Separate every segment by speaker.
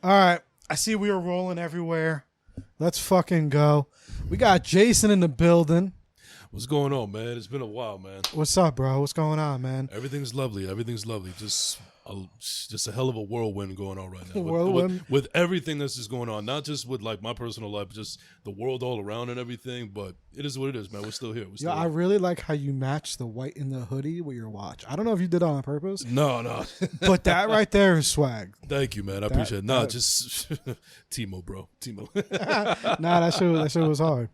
Speaker 1: All right, I see we are rolling everywhere. Let's fucking go. We got Jason in the building.
Speaker 2: What's going on, man? It's been a while, man.
Speaker 1: What's up, bro? What's going on, man?
Speaker 2: Everything's lovely. Everything's lovely. Just a hell of a whirlwind going on right now. With everything that's just going on, not just with like my personal life, just the world all around and everything. But it is what it is, man. We're still here.
Speaker 1: I really like how you match the white in the hoodie with your watch. I don't know if you did it on purpose.
Speaker 2: No.
Speaker 1: But that right there is swag.
Speaker 2: Thank you, man. I appreciate it. Nah, just Timo, bro. Timo.
Speaker 1: Nah, that shit was hard.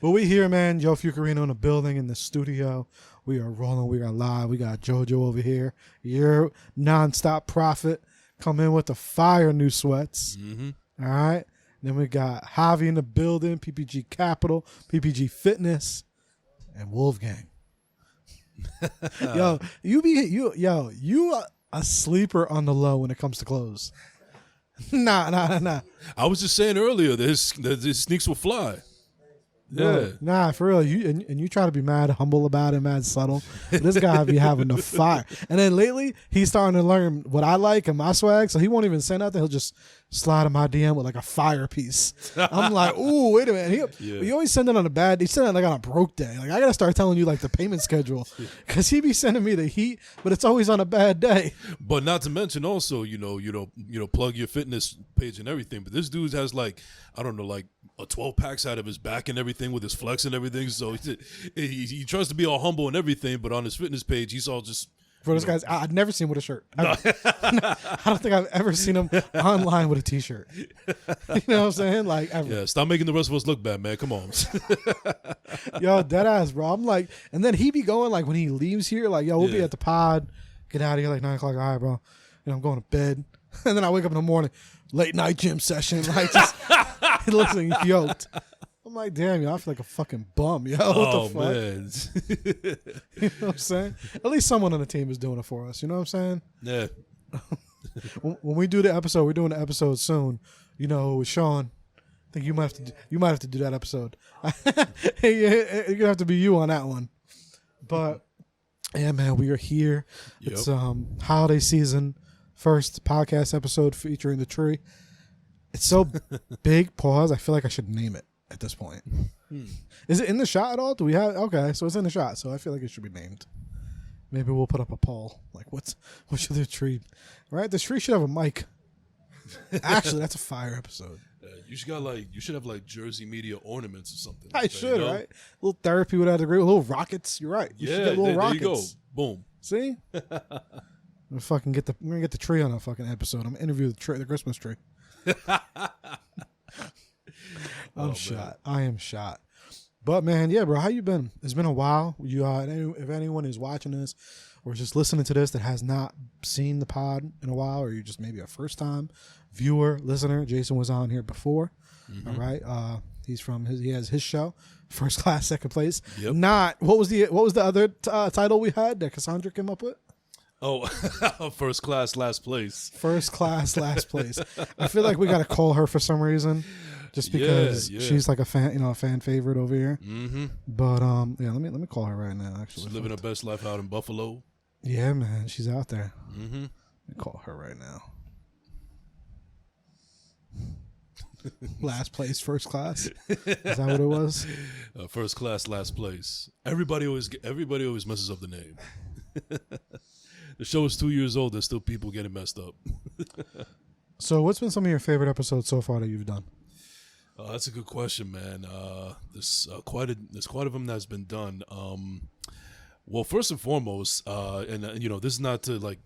Speaker 1: But we here, man. Joe Fucarino in the building, in the studio. We are rolling. We are live. We got JoJo over here. Your nonstop prophet come in with the fire new sweats. Mm-hmm. All right. Then we got Javie in the building, PPG Capital, PPG Fitness, and Wolfgang. You a sleeper on the low when it comes to clothes. Nah.
Speaker 2: I was just saying earlier that his sneaks will fly. Yeah.
Speaker 1: Nah, for real. You try to be mad humble about it, mad subtle. But this guy be having the fire. And then lately, he's starting to learn what I like and my swag, so he won't even say nothing. He'll just slide in my DM with like a fire piece. I'm like, ooh, wait a minute. He always send it on a bad, he send it like on a broke day. Like I gotta start telling you like the payment schedule. Cause he be sending me the heat, but it's always on a bad day.
Speaker 2: But not to mention also, plug your fitness page and everything. But this dude has like, I don't know, like a 12 packs out of his back and everything with his flex and everything. So he tries to be all humble and everything, but on his fitness page, he's all just.
Speaker 1: For those guys, I've never seen him with a shirt. I don't think I've ever seen him online with a t-shirt. You know what I'm saying? Like, ever.
Speaker 2: Yeah, stop making the rest of us look bad, man. Come on.
Speaker 1: Yo, dead ass, bro. I'm like, and then he be going like when he leaves here, like, yo, we'll be at the pod, get out of here like 9 o'clock. All right, bro. I'm going to bed. And then I wake up in the morning, late night gym session, like just looking yoked. I'm like, damn, yo, I feel like a fucking bum, yo. What the fuck? Man. You know what I'm saying? At least someone on the team is doing it for us. You know what I'm saying?
Speaker 2: Yeah.
Speaker 1: When we do the episode, we're doing the episode soon. You know, with Sean. I think you might have to do that episode. You're gonna have to be you on that one. But yeah, man, we are here. Yep. It's holiday season. First podcast episode featuring the tree. It's so big. Pause. I feel like I should name it at this point. Is it in the shot at all? Do we have? Okay, so it's in the shot. So I feel like it should be named. Maybe we'll put up a poll. Like, what should the tree? Right, the tree should have a mic. Actually, that's a fire episode.
Speaker 2: You should have like Jersey Media ornaments or something.
Speaker 1: I should, right? A little therapy without a degree, little rockets. You're right. You should get little rockets.
Speaker 2: There you go. Boom.
Speaker 1: See. We're gonna get the tree on a fucking episode. I'm gonna interview the Christmas tree. I'm shot. Man. I am shot. But man, yeah, bro, how you been? It's been a while. You, if anyone is watching this or just listening to this that has not seen the pod in a while, or you're just maybe a first time viewer, listener, Jason was on here before. Mm-hmm. All right, he has his show, First Class, Second Place. Yep. What was the other title we had that Cassandra came up with?
Speaker 2: Oh, First Class, Last Place.
Speaker 1: First Class, Last Place. I feel like we got to call her for some reason, just because she's like a fan favorite over here. Mm-hmm. But let me call her right now. Actually,
Speaker 2: she's living her best life out in Buffalo.
Speaker 1: Yeah, man, she's out there.
Speaker 2: Mm-hmm.
Speaker 1: Let me call her right now. Last place, first class. Is that what it was?
Speaker 2: First class, last place. Everybody always messes up the name. The show is 2 years old. There's still people getting messed up.
Speaker 1: So, what's been some of your favorite episodes so far that you've done?
Speaker 2: That's a good question, man. There's quite a them that's been done. Well, first and foremost, and this is not to like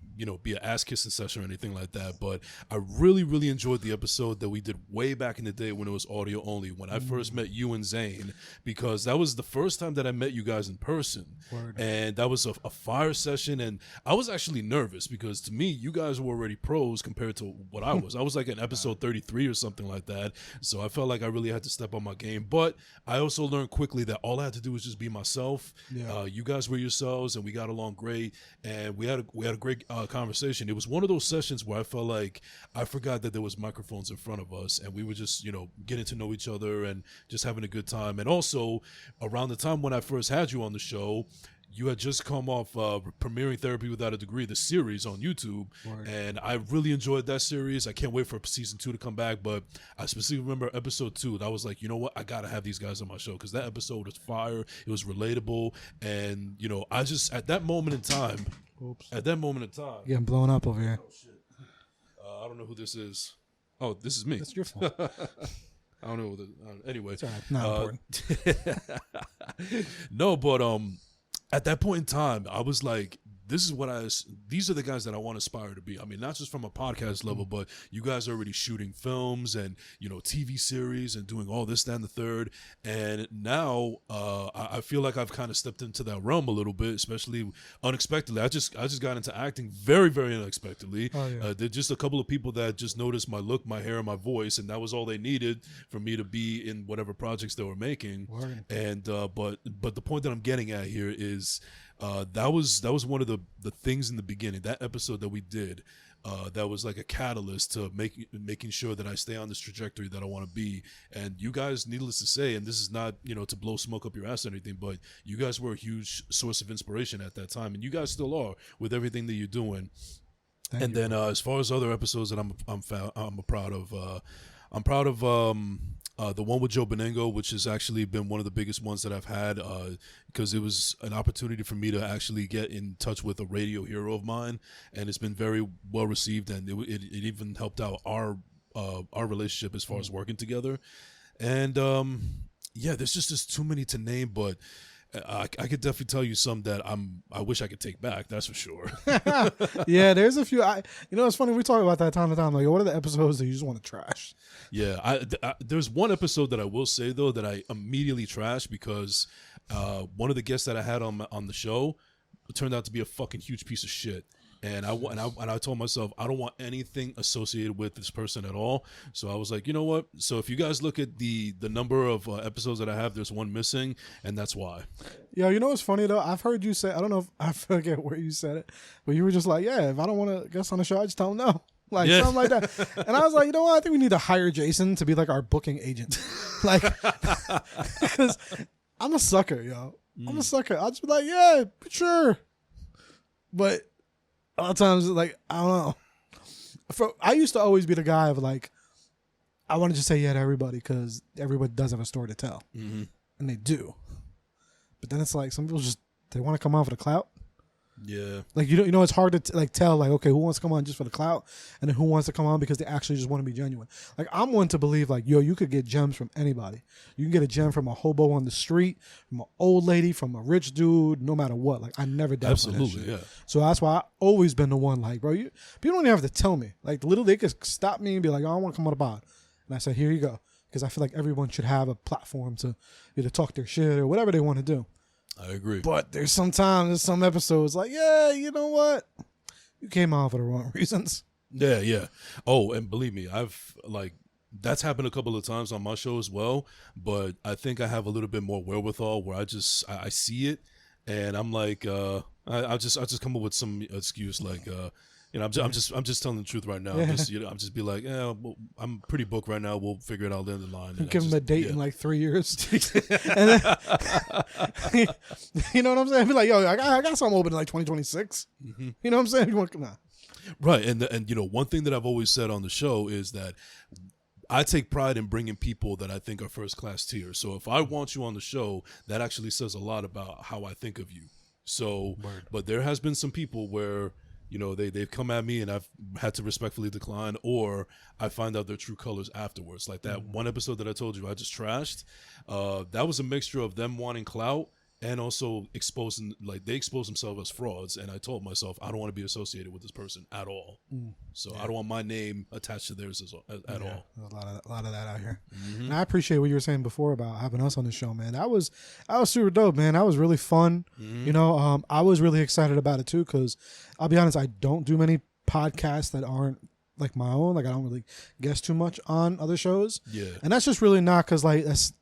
Speaker 2: be an ass kissing session or anything like that, but I really, really enjoyed the episode that we did way back in the day when it was audio only. When I first met you and Zane, because that was the first time that I met you guys in person, and that was a fire session, and I was actually nervous because to me, you guys were already pros compared to what I was. I was like in episode 33 or something like that, so I felt like I really had to step on my game. But I also learned quickly that all I had to do was just be myself. You guys were yourselves, and we got along great, and we had a great conversation. It was one of those sessions where I felt like I forgot that there was microphones in front of us, and we were just getting to know each other and just having a good time. And also around the time when I first had you on the show, you had just come off premiering Therapy Without a Degree, the series on YouTube, and I really enjoyed that series. I can't wait for season 2 to come back, but I specifically remember episode 2, and I was like, you know what, I gotta have these guys on my show because that episode was fire. It was relatable, and I just at that moment in time,
Speaker 1: getting blown up over here.
Speaker 2: Oh shit! I don't know who this is. Oh, this is me.
Speaker 1: That's your fault.
Speaker 2: I don't know. Anyway,
Speaker 1: it's all right. Not important.
Speaker 2: No, but at that point in time, I was like, these are the guys that I want to aspire to be. I mean, not just from a podcast level, but you guys are already shooting films and, TV series and doing all this, that, and the third. And now I feel like I've kind of stepped into that realm a little bit, especially unexpectedly. I just got into acting very, very unexpectedly. There's just a couple of people that just noticed my look, my hair, and my voice, and that was all they needed for me to be in whatever projects they were making. And but the point that I'm getting at here is that was one of the things in the beginning, that episode that we did, that was like a catalyst to making sure that I stay on this trajectory that I want to be. And you guys, needless to say, and this is not to blow smoke up your ass or anything, but you guys were a huge source of inspiration at that time, and you guys still are with everything that you're doing. Thank you. Then as far as other episodes that I'm proud of, I'm proud of the one with Joe Benengo, which has actually been one of the biggest ones that I've had, because it was an opportunity for me to actually get in touch with a radio hero of mine, and it's been very well received, and it even helped out our relationship as far as working together. And there's just too many to name, but I could definitely tell you some that I wish I could take back. That's for sure.
Speaker 1: Yeah, there's a few. It's funny, we talk about that time to time. Like, what are the episodes that you just want to trash?
Speaker 2: Yeah, there's one episode that I will say though that I immediately trashed because one of the guests that I had on the show turned out to be a fucking huge piece of shit. And I told myself I don't want anything associated with this person at all. So I was like, you know what? So if you guys look at the number of episodes that I have, there's one missing, and that's why.
Speaker 1: Yo, you know what's funny though? I've heard you say, I don't know if I forget where you said it, but you were just like, yeah, if I don't want to guest on the show, I just tell them no. Like something like that. And I was like, you know what? I think we need to hire Jason to be like our booking agent. Like, because I'm a sucker, yo. I'm a sucker. I'll just be like, yeah, sure. But a lot of times, like, I don't know. I used to always be the guy of like, I want to just say yeah to everybody because everybody does have a story to tell. Mm-hmm. And they do. But then it's like, some people they want to come on for the clout.
Speaker 2: Yeah.
Speaker 1: Like, it's hard to tell, like, okay, who wants to come on just for the clout, and then who wants to come on because they actually just want to be genuine. Like, I'm one to believe, like, yo, you could get gems from anybody. You can get a gem from a hobo on the street, from an old lady, from a rich dude, no matter what. Like, I never doubt that shit.
Speaker 2: Absolutely, yeah.
Speaker 1: So that's why I've always been the one, like, bro, people don't even have to tell me. Like, they could stop me and be like, oh, I want to come on the pod. And I say, here you go. Because I feel like everyone should have a platform to either talk their shit or whatever they want to do.
Speaker 2: I agree.
Speaker 1: But there's some episodes like, yeah, you know what? You came on for the wrong reasons.
Speaker 2: Yeah. Oh, and believe me, that's happened a couple of times on my show as well. But I think I have a little bit more wherewithal where I see it, and I'm like, I just come up with some excuse like, I'm just telling the truth right now.
Speaker 1: Yeah.
Speaker 2: I'm just be like, yeah, well, I'm pretty booked right now. We'll figure it out down the line.
Speaker 1: Give him a date in like 3 years. And then, you know what I'm saying? Be like, yo, I got something open in like 2026. Mm-hmm. You know what I'm saying? You want, nah.
Speaker 2: Right, and one thing that I've always said on the show is that I take pride in bringing people that I think are first class tier. So if I want you on the show, that actually says a lot about how I think of you. So, but there has been some people where, they've come at me and I've had to respectfully decline, or I find out their true colors afterwards. Like that one episode that I told you I just trashed, that was a mixture of them wanting clout and also they expose themselves as frauds. And I told myself, I don't want to be associated with this person at all. So I don't want my name attached to theirs at all.
Speaker 1: There's a lot of that out here. And I appreciate what you were saying before about having us on the show, man. That was super dope, man. That was really fun. You know, I was really excited about it too, because I'll be honest, I don't do many podcasts that aren't like my own. Like, I don't really guess too much on other shows.
Speaker 2: Yeah.
Speaker 1: And that's just really not because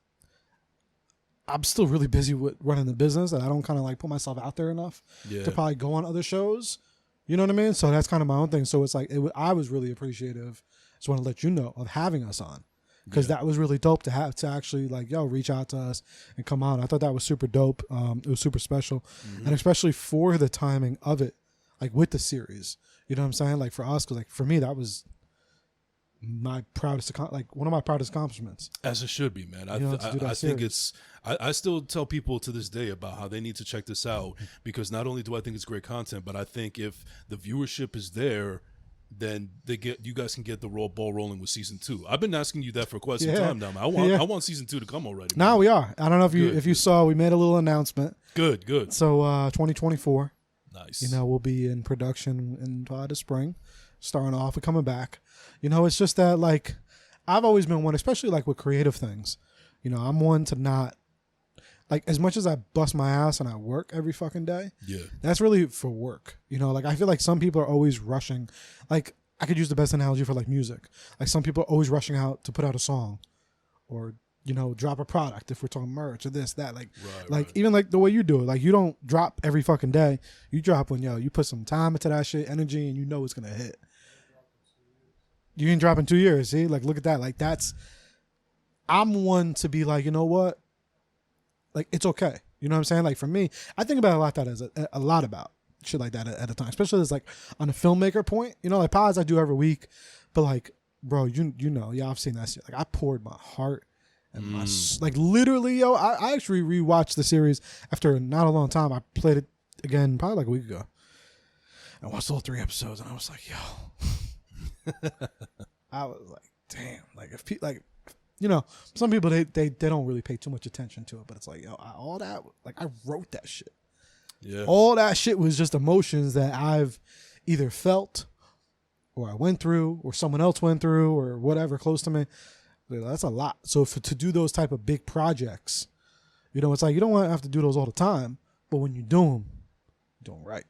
Speaker 1: I'm still really busy with running the business, and I don't kind of like put myself out there enough to probably go on other shows. You know what I mean? So that's kind of my own thing. So it's like, I was really appreciative. Just want to let you know of having us on, because that was really dope to actually like, reach out to us and come on. I thought that was super dope. It was super special, and especially for the timing of it, like with the series. You know what I'm saying? Like for us, because like for me, that was my proudest, like one of my proudest accomplishments.
Speaker 2: As it should be, man. I think it's. I still tell people to this day about how they need to check this out, because not only do I think it's great content, but I think if the viewership is there, then you guys can get the ball rolling with season 2. I've been asking you that for quite some time now, man. I want season 2 to come already.
Speaker 1: Now we are. I don't know if you saw, we made a little announcement.
Speaker 2: Good.
Speaker 1: So 2024.
Speaker 2: Nice.
Speaker 1: You know, we'll be in production in the spring, starting off and coming back. You know, it's just that, like, I've always been one, especially like with creative things. You know, I'm one to not, like, as much as I bust my ass and I work every fucking day, that's really for work. You know, like, I feel like some people are always rushing. Like, I could use the best analogy for like music. Like, some people are always rushing out to put out a song, or, you know, drop a product if we're talking merch or this, that. Like, even like the way you do it, like, you don't drop every fucking day. You drop when, you put some time into that shit, energy, and you know it's going to hit. You can drop in 2 years, see? Like, look at that. Like, I'm one to be like, you know what? Like, it's okay. You know what I'm saying? Like, for me, I think about a lot about shit like that at a time, especially as like on a filmmaker point, you know, like pods I do every week, but like, bro, you know, I've seen that shit. Like, I poured my heart and my, like, literally, I actually rewatched the series after not a long time. I played it again probably like a week ago. I watched all 3 episodes, and I was like, I was like, damn. Like, if people, like, you know, some people they don't really pay too much attention to it, but it's like, all that, like, I wrote that shit. Yeah. All that shit was just emotions that I've either felt, or I went through, or someone else went through, or whatever close to me. That's a lot. So to do those type of big projects, you know, it's like, you don't want to have to do those all the time, but when you do them, you're doing right.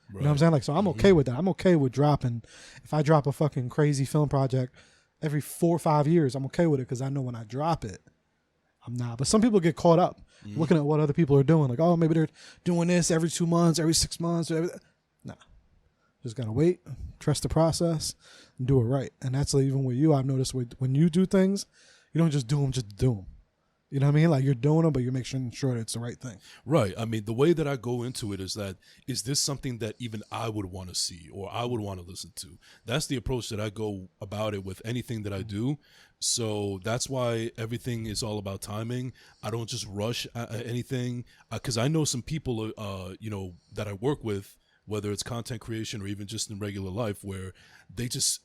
Speaker 1: You know what I'm saying? Like, so I'm okay with that. I'm okay with dropping. If I drop a fucking crazy film project every 4 or 5 years, I'm okay with it, because I know when I drop it, I'm not. But some people get caught up looking at what other people are doing. Like, oh, maybe they're doing this every 2 months, every 6 months. Nah. Just got to wait, trust the process, and do it right. And that's like, even with you, I've noticed when you do things, you don't just do them, just do them. You know what I mean? Like, you're doing them, but you're making sure that it's the right thing.
Speaker 2: Right. I mean, the way that I go into it is this something that even I would want to see, or I would want to listen to? That's the approach that I go about it with anything that I do. So that's why everything is all about timing. I don't just rush anything, because I know some people, you know, that I work with, whether it's content creation or even just in regular life, where they just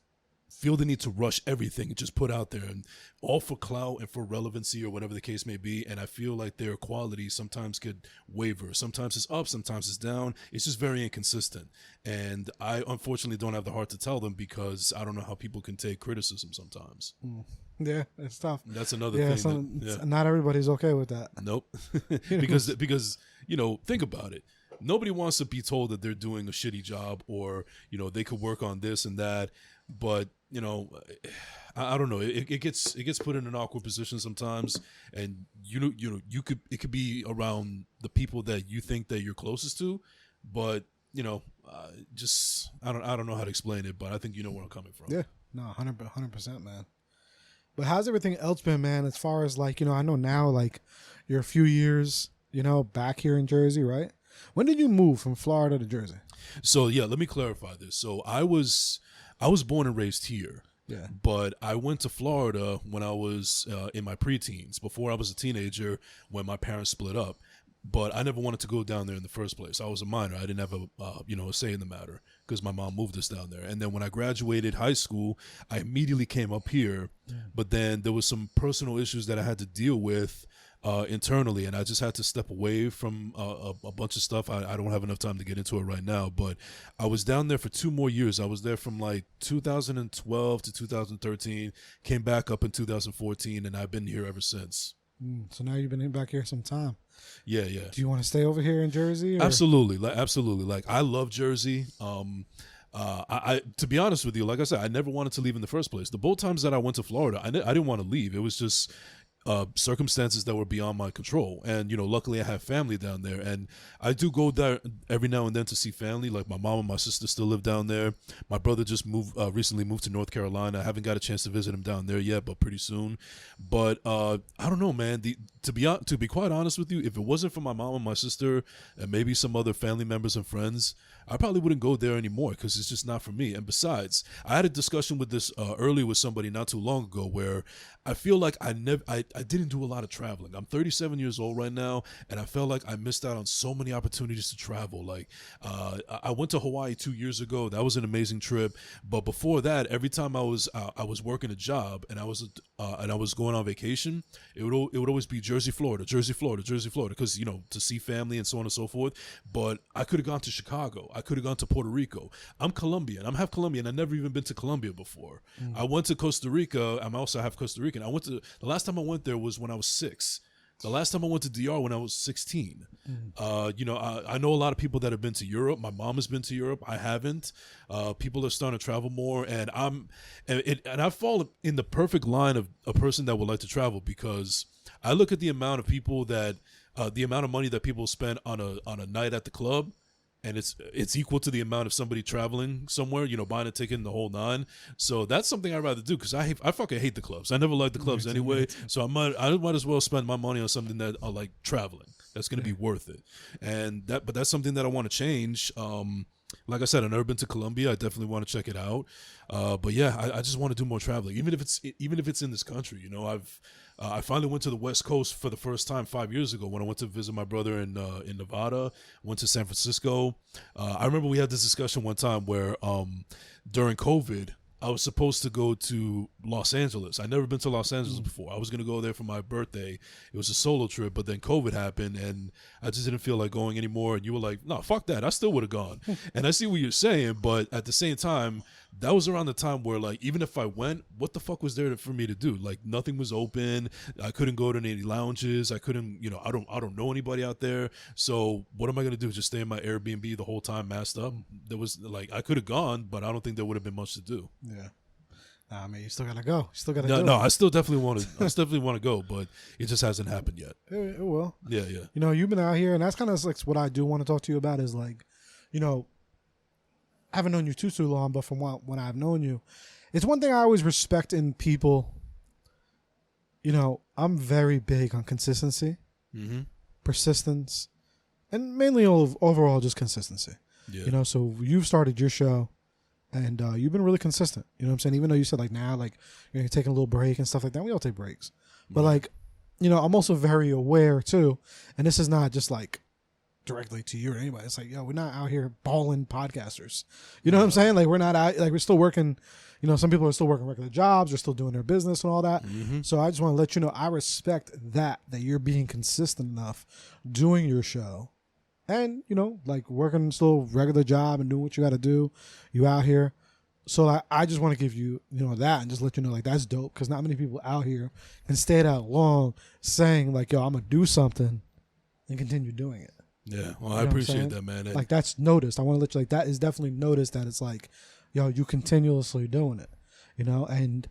Speaker 2: feel the need to rush everything and just put out there, and all for clout and for relevancy or whatever the case may be. And I feel like their quality sometimes could waver. Sometimes it's up, sometimes it's down. It's just very inconsistent. And I unfortunately don't have the heart to tell them, because I don't know how people can take criticism sometimes.
Speaker 1: Yeah, it's tough.
Speaker 2: That's another thing.
Speaker 1: Not everybody's okay with that.
Speaker 2: Nope. because, you know, think about it. Nobody wants to be told that they're doing a shitty job, or, you know, they could work on this and that. But, you know, I don't know. It gets put in an awkward position sometimes, and it could be around the people that you think that you're closest to, but, you know, I don't know how to explain it, but I think you know where I'm coming from.
Speaker 1: Yeah, no, 100%, man. But how's everything else been, man? As far as, like, you know, I know now, like, you're a few years, you know, back here in Jersey, right? When did you move from Florida to Jersey?
Speaker 2: So yeah, let me clarify this. So I was born and raised here. Yeah. But I went to Florida when I was in my preteens, before I was a teenager, when my parents split up. But I never wanted to go down there in the first place. I was a minor. I didn't have a say in the matter, because my mom moved us down there. And then when I graduated high school, I immediately came up here. Yeah. But then there was some personal issues that I had to deal with internally, and I just had to step away from a bunch of stuff. I don't have enough time to get into it right now, but I was down there for 2 more years. I was there from like 2012 to 2013, came back up in 2014, and I've been here ever since.
Speaker 1: So now you've been back here some time.
Speaker 2: Yeah, yeah.
Speaker 1: Do you want to stay over here in Jersey? Or?
Speaker 2: Absolutely, absolutely. Like, I love Jersey. I to be honest with you, like I said, I never wanted to leave in the first place. The both times that I went to Florida, I didn't want to leave. It was just circumstances that were beyond my control, and luckily I have family down there, and I do go there every now and then to see family. Like, my mom and my sister still live down there. My brother just recently moved to North Carolina. I haven't got a chance to visit him down there yet, but pretty soon. But I don't know, man. To be quite honest with you, if it wasn't for my mom and my sister and maybe some other family members and friends, I probably wouldn't go there anymore, because it's just not for me. And besides, I had a discussion with this earlier with somebody not too long ago, where I feel like I didn't do a lot of traveling. I'm 37 years old right now, and I felt like I missed out on so many opportunities to travel. Like, I went to Hawaii 2 years ago. That was an amazing trip. But before that, every time I was working a job and I was going on vacation, it would always be Jersey, Florida, because to see family and so on and so forth. But I could have gone to Chicago. I could have gone to Puerto Rico. I'm Colombian. I'm half Colombian. I've never even been to Colombia before. I went to Costa Rica. I'm also half Costa Rican. The last time I went there was when I was 6. The last time I went to DR when I was 16. I know a lot of people that have been to Europe. My mom has been to Europe. I haven't. People are starting to travel more, and I fall in the perfect line of a person that would like to travel, because I look at the amount of people the amount of money that people spend on a night at the club, and it's equal to the amount of somebody traveling somewhere, buying a ticket in the whole 9. So that's something I'd rather do, because I fucking hate the clubs. I never liked the clubs anyway. So I might as well spend my money on something that I like traveling. That's going to be worth it. But that's something that I want to change. Like I said, I've never been to Colombia. I definitely want to check it out. But yeah, I just want to do more traveling, even if it's in this country. I finally went to the West Coast for the first time 5 years ago when I went to visit my brother in Nevada. Went to San Francisco. I remember we had this discussion one time where during COVID, I was supposed to go to Los Angeles. I'd never been to Los Angeles before. I was going to go there for my birthday. It was a solo trip, but then COVID happened, and I just didn't feel like going anymore. And you were like, no, fuck that. I still would have gone. And I see what you're saying, but at the same time, that was around the time where, like, even if I went, what the fuck was there for me to do? Like, nothing was open. I couldn't go to any lounges. I couldn't, I don't know anybody out there. So what am I going to do? Just stay in my Airbnb the whole time, masked up? There was, like, I could have gone, but I don't think there would have been much to do.
Speaker 1: Yeah. Nah, man, you still gotta go. You still gotta
Speaker 2: do it. I still definitely want to. I still definitely want to go, but it just hasn't happened yet.
Speaker 1: It will.
Speaker 2: Yeah, yeah.
Speaker 1: You've been out here, and that's kind of like what I do want to talk to you about. Is like, I haven't known you too long, but from when I've known you, it's one thing I always respect in people. I'm very big on consistency, persistence, and mainly overall just consistency. Yeah. So you've started your show. And you've been really consistent. You know what I'm saying? Even though you said, like, now, like, you're taking a little break and stuff like that. We all take breaks. But, like, I'm also very aware, too. And this is not just, like, directly to you or anybody. It's like, we're not out here balling podcasters. You know what I'm saying? Like, we're not out, like, we're still working. Some people are still working regular jobs. They're still doing their business and all that. So I just want to let you know, I respect that you're being consistent enough doing your show. And, like, working still regular job and doing what you got to do. You out here. So I just want to give you, that and just let you know, like, that's dope. Because not many people out here can stay that long saying, like, I'm going to do something and continue doing it.
Speaker 2: Yeah. Well, I appreciate that, man.
Speaker 1: Like, that's noticed. I want to let you, like, that is definitely noticed, that it's like, you continuously doing it, and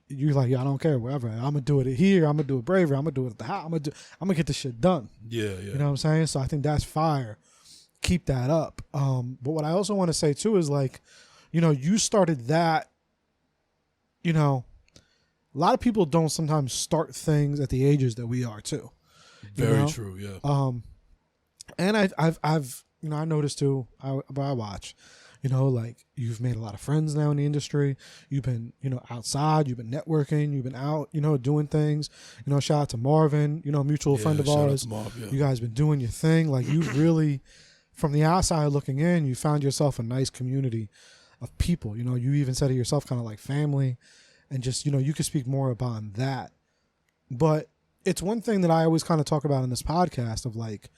Speaker 1: you're like, I don't care, wherever. I'm going to do it here. I'm going to do it braver. I'm going to do it at the house. I'm going to get this shit done.
Speaker 2: Yeah.
Speaker 1: You know what I'm saying? So I think that's fire. Keep that up. But what I also want to say, too, is, like, you started that, a lot of people don't sometimes start things at the ages that we are, too.
Speaker 2: Very true, yeah.
Speaker 1: And I've I noticed, too, I watch, like, you've made a lot of friends now in the industry. You've been, outside. You've been networking. You've been out, doing things. Shout out to Marvin, mutual friend of ours.
Speaker 2: Marv, yeah.
Speaker 1: You guys been doing your thing. Like, you really, from the outside looking in, you found yourself a nice community of people. You even said it yourself, kind of like family. And just, you could speak more about that. But it's one thing that I always kind of talk about in this podcast of like,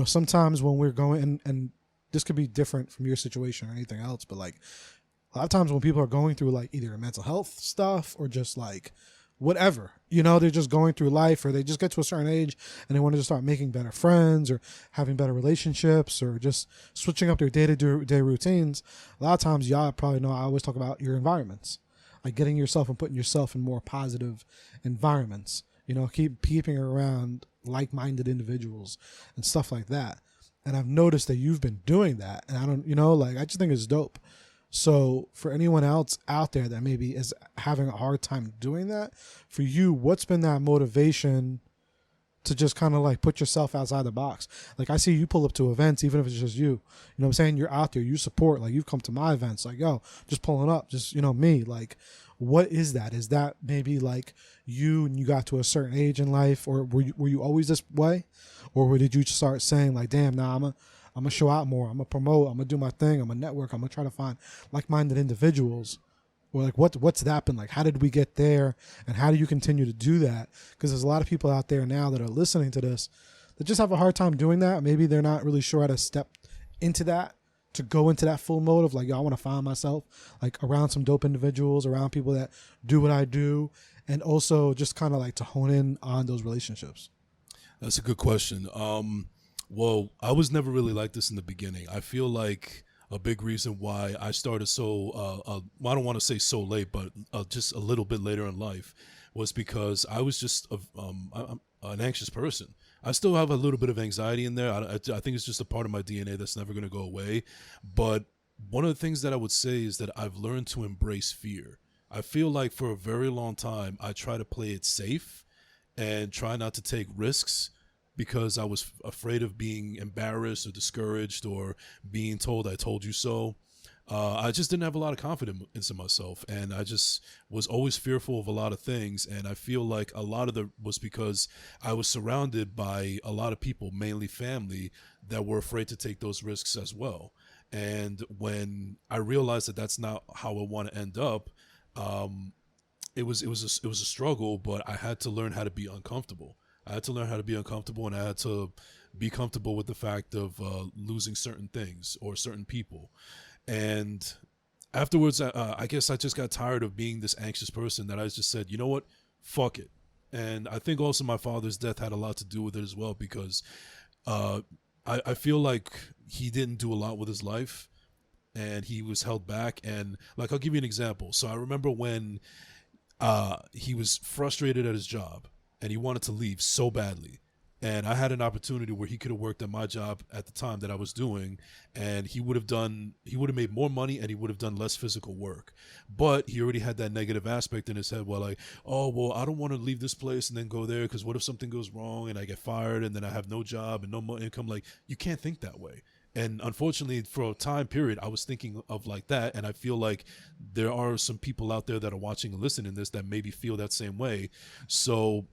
Speaker 1: sometimes when we're going, and this could be different from your situation or anything else, but like a lot of times when people are going through like either mental health stuff or just like whatever, they're just going through life, or they just get to a certain age and they want to just start making better friends or having better relationships or just switching up their day-to-day routines. A lot of times, y'all probably know I always talk about your environments, like getting yourself and putting yourself in more positive environments, keeping around like-minded individuals and stuff like that. And I've noticed that you've been doing that, and I don't, I just think it's dope. So for anyone else out there that maybe is having a hard time doing that, for you, what's been that motivation to just kind of like put yourself outside the box? Like I see you pull up to events, even if it's just you, what I'm saying? You're out there, you support, like you've come to my events, like, yo, just pulling up, just, me, like, what is that? Is that maybe like you got to a certain age in life, or were you always this way? Or did you start saying like, damn, nah, I'm gonna show out more, I'm gonna promote, I'm gonna do my thing, I'm gonna network, I'm gonna try to find like-minded individuals? Or like what's that been like? How did we get there, and how do you continue to do that? Because there's a lot of people out there now that are listening to this that just have a hard time doing that. Maybe they're not really sure how to step into that, to go into that full mode of like, yo, I want to find myself like around some dope individuals, around people that do what I do, and also just kind of like to hone in on those relationships.
Speaker 2: That's a good question. Well, I was never really like this in the beginning. I feel like a big reason why I started so, I don't want to say so late, but just a little bit later in life, was because I was just I'm an anxious person. I still have a little bit of anxiety in there. I think it's just a part of my DNA that's never going to go away. But one of the things that I would say is that I've learned to embrace fear. I feel like for a very long time, I try to play it safe and try not to take risks, because I was afraid of being embarrassed or discouraged or being told I told you so. I just didn't have a lot of confidence in myself, and I just was always fearful of a lot of things. And I feel like a lot of it was because I was surrounded by a lot of people, mainly family, that were afraid to take those risks as well. And when I realized that that's not how I want to end up, it was a struggle, but I had to learn how to be uncomfortable. I had to learn how to be uncomfortable, and I had to be comfortable with the fact of losing certain things or certain people. And afterwards, I guess I just got tired of being this anxious person that I just said, you know what, fuck it. And I think also my father's death had a lot to do with it as well, because I feel like he didn't do a lot with his life, and he was held back. And like, I'll give you an example. So I remember when he was frustrated at his job, and he wanted to leave so badly. And I had an opportunity where he could have worked at my job at the time that I was doing, and he would have made more money, and he would have done less physical work. But he already had that negative aspect in his head where like, oh, well, I don't want to leave this place and then go there, because what if something goes wrong and I get fired and then I have no job and no more income? Like, you can't think that way. And unfortunately, for a time period, I was thinking of like that. And I feel like there are some people out there that are watching and listening to this that maybe feel that same way. So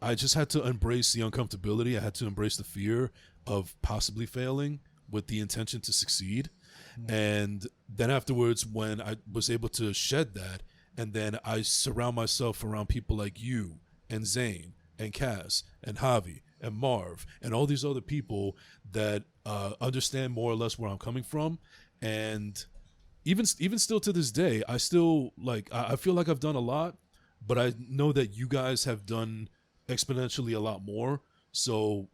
Speaker 2: I just had to embrace the uncomfortability. I had to embrace the fear of possibly failing with the intention to succeed. Mm-hmm. And then afterwards, when I was able to shed that, and then I surround myself around people like you and Zane and Cass and Javie and Marv and all these other people that understand more or less where I'm coming from. And even still to this day, I still I feel like I've done a lot, but I know that you guys have done exponentially a lot more. So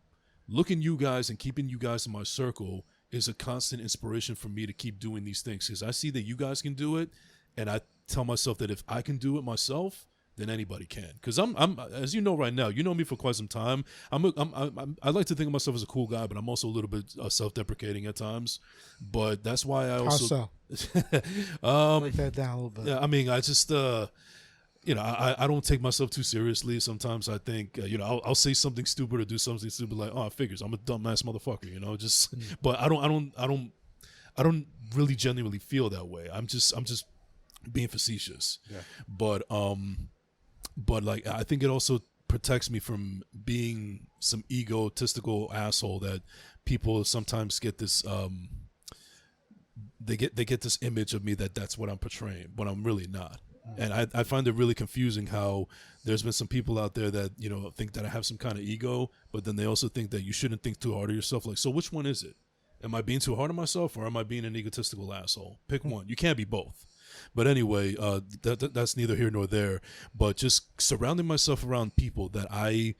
Speaker 2: looking you guys and keeping you guys in my circle is a constant inspiration for me to keep doing these things, because I see that you guys can do it, and I tell myself that if I can do it myself, then anybody can. Because I'm as you know right now, you know me for quite some time. I like to think of myself as a cool guy, but I'm also a little bit self-deprecating at times. But that's why I also
Speaker 1: break that down a little bit.
Speaker 2: Yeah, I mean, I just I don't take myself too seriously. Sometimes I think, I'll say something stupid or do something stupid, like, oh, it figures, I'm a dumbass motherfucker, just. But I don't really genuinely feel that way. I'm just being facetious. Yeah. But like, I think it also protects me from being some egotistical asshole that people sometimes get this. They get this image of me that's what I'm portraying, but I'm really not. And I find it really confusing how there's been some people out there that, you know, think that I have some kind of ego, but then they also think that you shouldn't think too hard of yourself. Like, so which one is it? Am I being too hard on myself, or am I being an egotistical asshole? Pick one. You can't be both. But anyway, that's neither here nor there. But just surrounding myself around people that I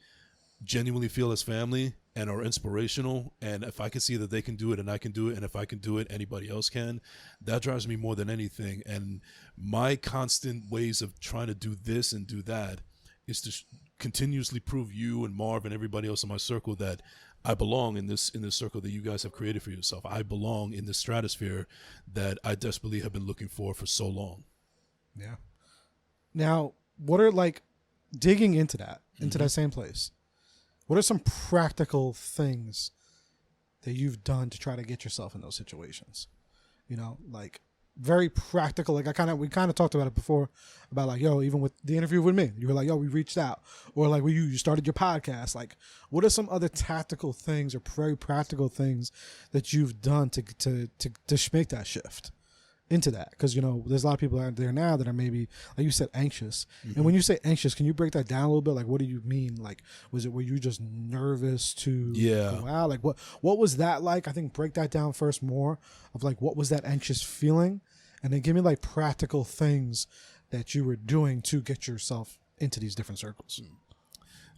Speaker 2: genuinely feel as family and are inspirational, and if I can see that they can do it and I can do it, and if I can do it, anybody else can, that drives me more than anything. And my constant ways of trying to do this and do that is to continuously prove you and Marv and everybody else in my circle that I belong in this circle that you guys have created for yourself. I belong in this stratosphere that I desperately have been looking for so long.
Speaker 1: Yeah. Now, what are, like, digging into that same place, what are some practical things that you've done to try to get yourself in those situations? You know, like, very practical. Like, we kind of talked about it before, about, like, yo, even with the interview with me, you were like, yo, we reached out, or like, you started your podcast. Like, what are some other tactical things or very practical things that you've done to make that shift into that? Because, you know, there's a lot of people out there now that are maybe, like you said, anxious. And when you say anxious, can you break that down a little bit? Like, what do you mean? Like, were you just nervous to go out? Like, what was that like? I think break that down first more of, like, what was that anxious feeling? And then give me, like, practical things that you were doing to get yourself into these different circles.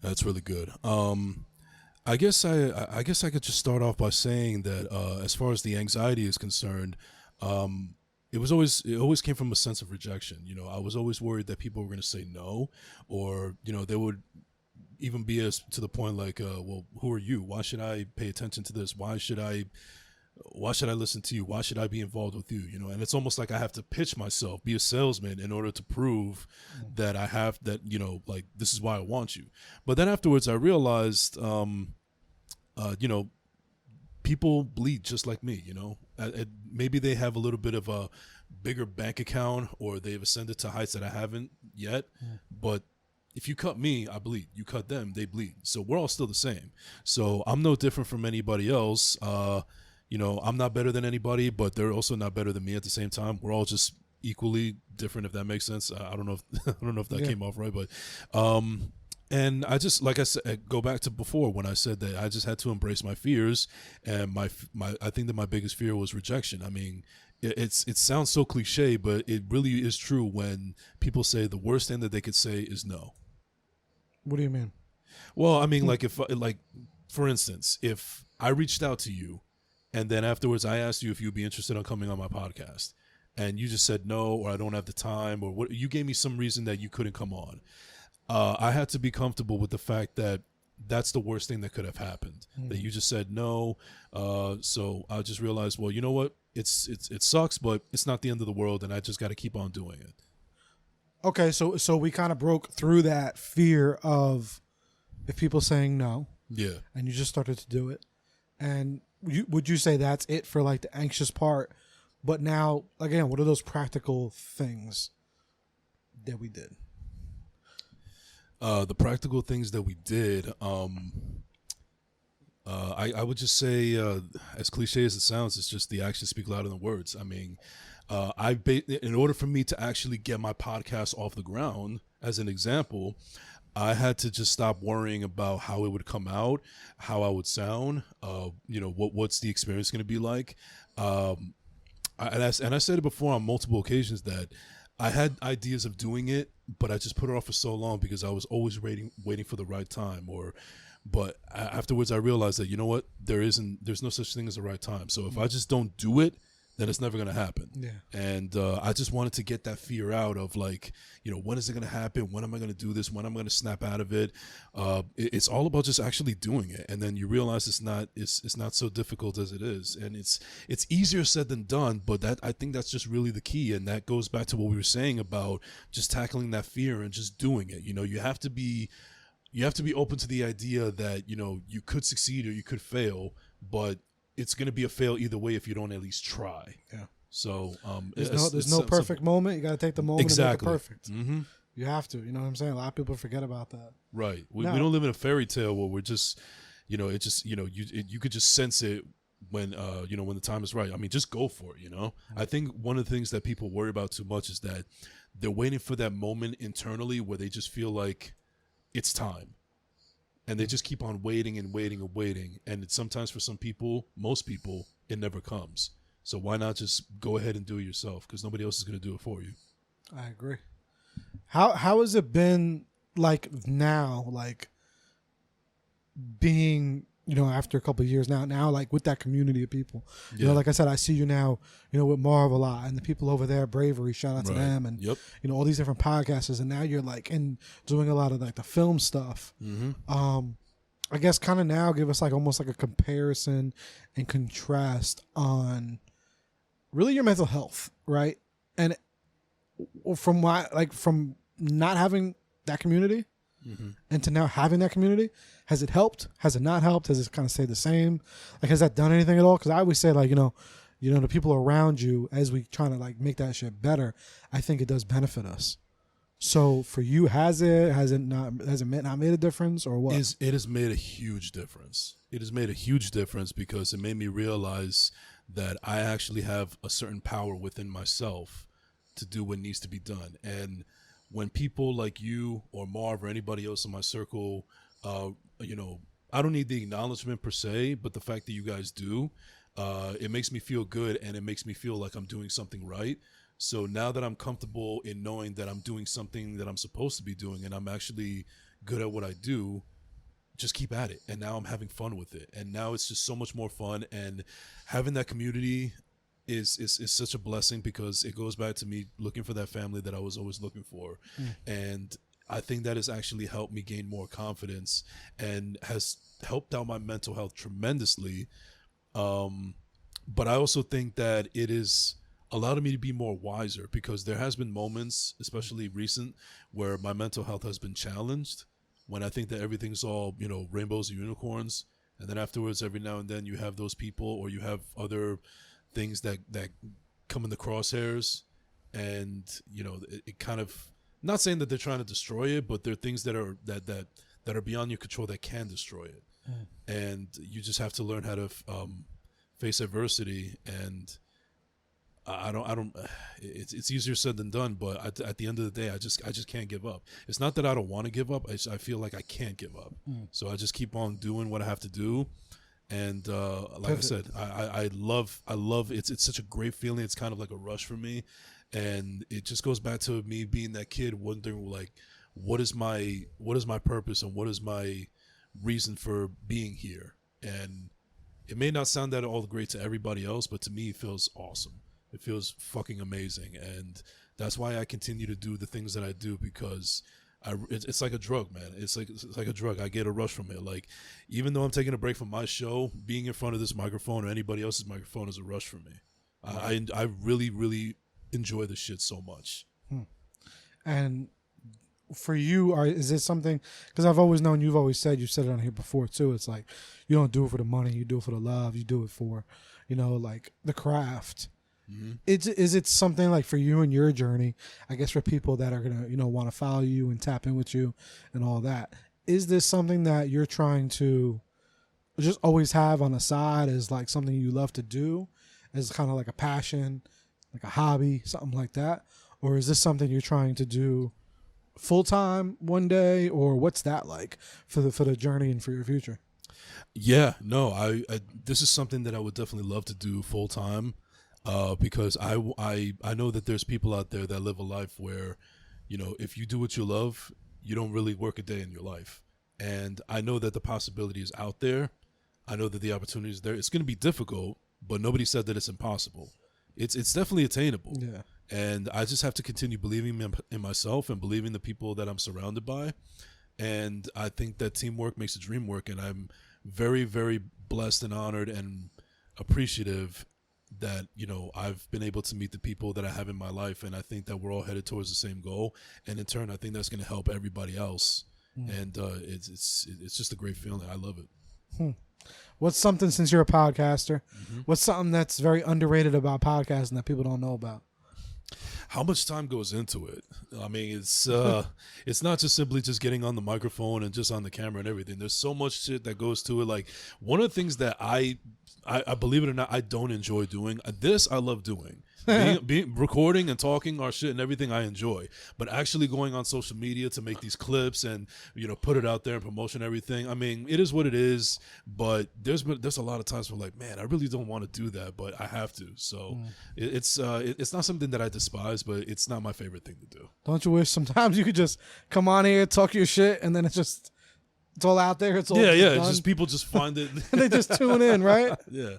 Speaker 2: That's really good. I guess I could just start off by saying that as far as the anxiety is concerned, it always came from a sense of rejection. You know, I was always worried that people were going to say no, or, you know, they would even be as to the point like, well, who are you? Why should I pay attention to this? Why should I listen to you? Why should I be involved with you? You know, and it's almost like I have to pitch myself, be a salesman in order to prove that I have that, you know, like, this is why I want you. But then afterwards I realized, you know, people bleed just like me, you know. Maybe they have a little bit of a bigger bank account, or they've ascended to heights that I haven't yet. But if you cut me, I bleed. You cut them, they bleed. So we're all still the same. So I'm no different from anybody else. You know, I'm not better than anybody, but they're also not better than me at the same time. We're all just equally different, if that makes sense. I don't know if that came off right, but and I just, like I said, go back to before when I said that I just had to embrace my fears, and I think that my biggest fear was rejection. I mean, it sounds so cliche, but it really is true when people say the worst thing that they could say is no.
Speaker 1: What do you mean?
Speaker 2: Well, I mean, like, for instance, if I reached out to you, and then afterwards I asked you if you'd be interested in coming on my podcast, and you just said no, or I don't have the time, or what, you gave me some reason that you couldn't come on. I had to be comfortable with the fact that that's the worst thing that could have happened, that you just said no. So I just realized, well, you know what? It sucks, but it's not the end of the world, and I just got to keep on doing it.
Speaker 1: Okay, so we kind of broke through that fear of if people saying no.
Speaker 2: Yeah.
Speaker 1: And you just started to do it. And would you say that's it for, like, the anxious part? But now, again, what are those practical things that we did?
Speaker 2: The practical things that we did, I would just say, as cliche as it sounds, it's just the actions speak louder than words. I mean, in order for me to actually get my podcast off the ground, as an example, I had to just stop worrying about how it would come out, how I would sound, you know, what's the experience going to be like. And I said it before on multiple occasions that I had ideas of doing it, but I just put it off for so long because I was always waiting for the right time. But afterwards I realized that, you know what, there's no such thing as the right time. So if I just don't do it, then it's never going to happen.
Speaker 1: Yeah.
Speaker 2: And I just wanted to get that fear out of, like, you know, when is it going to happen? When am I going to do this? When am I going to snap out of it? It's all about just actually doing it. And then you realize it's not so difficult as it is. And it's easier said than done, but I think that's just really the key. And that goes back to what we were saying about just tackling that fear and just doing it. You know, you have to be open to the idea that, you know, you could succeed or you could fail, but it's going to be a fail either way if you don't at least try.
Speaker 1: Yeah.
Speaker 2: So
Speaker 1: there's no perfect moment. You got to take the moment
Speaker 2: exactly.
Speaker 1: and make it perfect. Mm-hmm. You have to. You know what I'm saying? A lot of people forget about that.
Speaker 2: Right. We don't live in a fairy tale where we're just, you know, it just, you know, you could just sense it when, you know, when the time is right. I mean, just go for it, you know? I think one of the things that people worry about too much is that they're waiting for that moment internally where they just feel like it's time. And they just keep on waiting and waiting and waiting. And it's sometimes for some people, most people, it never comes. So why not just go ahead and do it yourself? Because nobody else is going to do it for you.
Speaker 1: I agree. How has it been like now, like being, after a couple of years now, like with that community of people, like I said, I see you now, with Marv a lot and the people over there, Bravery, shout out to them, and all these different podcasters, and now you're like doing a lot of like the film stuff. I guess kind of now give us like almost like a comparison and contrast on really your mental health, right? And from not having that community and to now having that community, has it helped? Has it not helped? Has it kind of stayed the same? Like, has that done anything at all? Because I always say, like, the people around you, as we trying to like make that shit better, I think it does benefit us. So for you, has it not made a difference, or what?
Speaker 2: It has made a huge difference. It has made a huge difference because it made me realize that I actually have a certain power within myself to do what needs to be done. And when people like you or Marv or anybody else in my circle, I don't need the acknowledgement per se, but the fact that you guys do, it makes me feel good, and it makes me feel like I'm doing something right. So now that I'm comfortable in knowing that I'm doing something that I'm supposed to be doing, and I'm actually good at what I do, just keep at it. And now I'm having fun with it. And now it's just so much more fun. And having that community is such a blessing, because it goes back to me looking for that family that I was always looking for. And I think that has actually helped me gain more confidence and has helped out my mental health tremendously. But I also think that it is allowed me to be more wiser, because there has been moments, especially recent, where my mental health has been challenged, when I think that everything's all, rainbows and unicorns. And then afterwards, every now and then you have those people, or you have other things that come in the crosshairs, and, it kind of, not saying that they're trying to destroy it, but there are things that are that are beyond your control that can destroy it. And you just have to learn how to face adversity. And I don't. It's easier said than done, but at the end of the day, I just can't give up. It's not that I don't want to give up. I feel like I can't give up. So I just keep on doing what I have to do. And like I said, I love it's such a great feeling. It's kind of like a rush for me, and it just goes back to me being that kid wondering, like, what is my purpose, and what is my reason for being here. And it may not sound that all great to everybody else, but to me, it feels awesome. It feels fucking amazing, and that's why I continue to do the things that I do, because it's like a drug, man. It's like a drug. I get a rush from it. Like, even though I'm taking a break from my show, being in front of this microphone or anybody else's microphone is a rush for me. I really, really enjoy this shit so much.
Speaker 1: And for you, is this something, because I've always known, you've said it on here before too, it's like you don't do it for the money, you do it for the love, you do it for, like the craft. Is it something like for you and your journey, I guess for people that are gonna want to follow you and tap in with you and all that, is this something that you're trying to just always have on the side as like something you love to do, as kind of like a passion, like a hobby, something like that? Or is this something you're trying to do full time one day, or what's that like for the journey and for your future?
Speaker 2: Yeah, no, I this is something that I would definitely love to do full time. Because I know that there's people out there that live a life where, if you do what you love, you don't really work a day in your life. And I know that the possibility is out there. I know that the opportunity is there. It's going to be difficult, but nobody said that it's impossible. It's definitely attainable. Yeah. And I just have to continue believing in myself and believing the people that I'm surrounded by. And I think that teamwork makes the dream work. And I'm very, very blessed and honored and appreciative that I've been able to meet the people that I have in my life, and I think that we're all headed towards the same goal, and in turn I think that's going to help everybody else. And it's just a great feeling. I love it.
Speaker 1: What's something, since you're a podcaster, what's something that's very underrated about podcasting that people don't know about?
Speaker 2: How much time goes into it? I mean, it's not just simply just getting on the microphone and just on the camera and everything. There's so much shit that goes to it. Like, one of the things that I believe it or not, I don't enjoy doing. This I love doing. being recording and talking our shit and everything I enjoy, but actually going on social media to make these clips and put it out there and promotion everything. I mean, it is what it is, but there's a lot of times where like, man, I really don't want to do that, but I have to. So it's not something that I despise, but it's not my favorite thing to do.
Speaker 1: Don't you wish sometimes you could just come on here, talk your shit, and then it's all out there. It's all
Speaker 2: yeah.
Speaker 1: done.
Speaker 2: It's just people just find it
Speaker 1: and they just tune in, right?
Speaker 2: Yeah.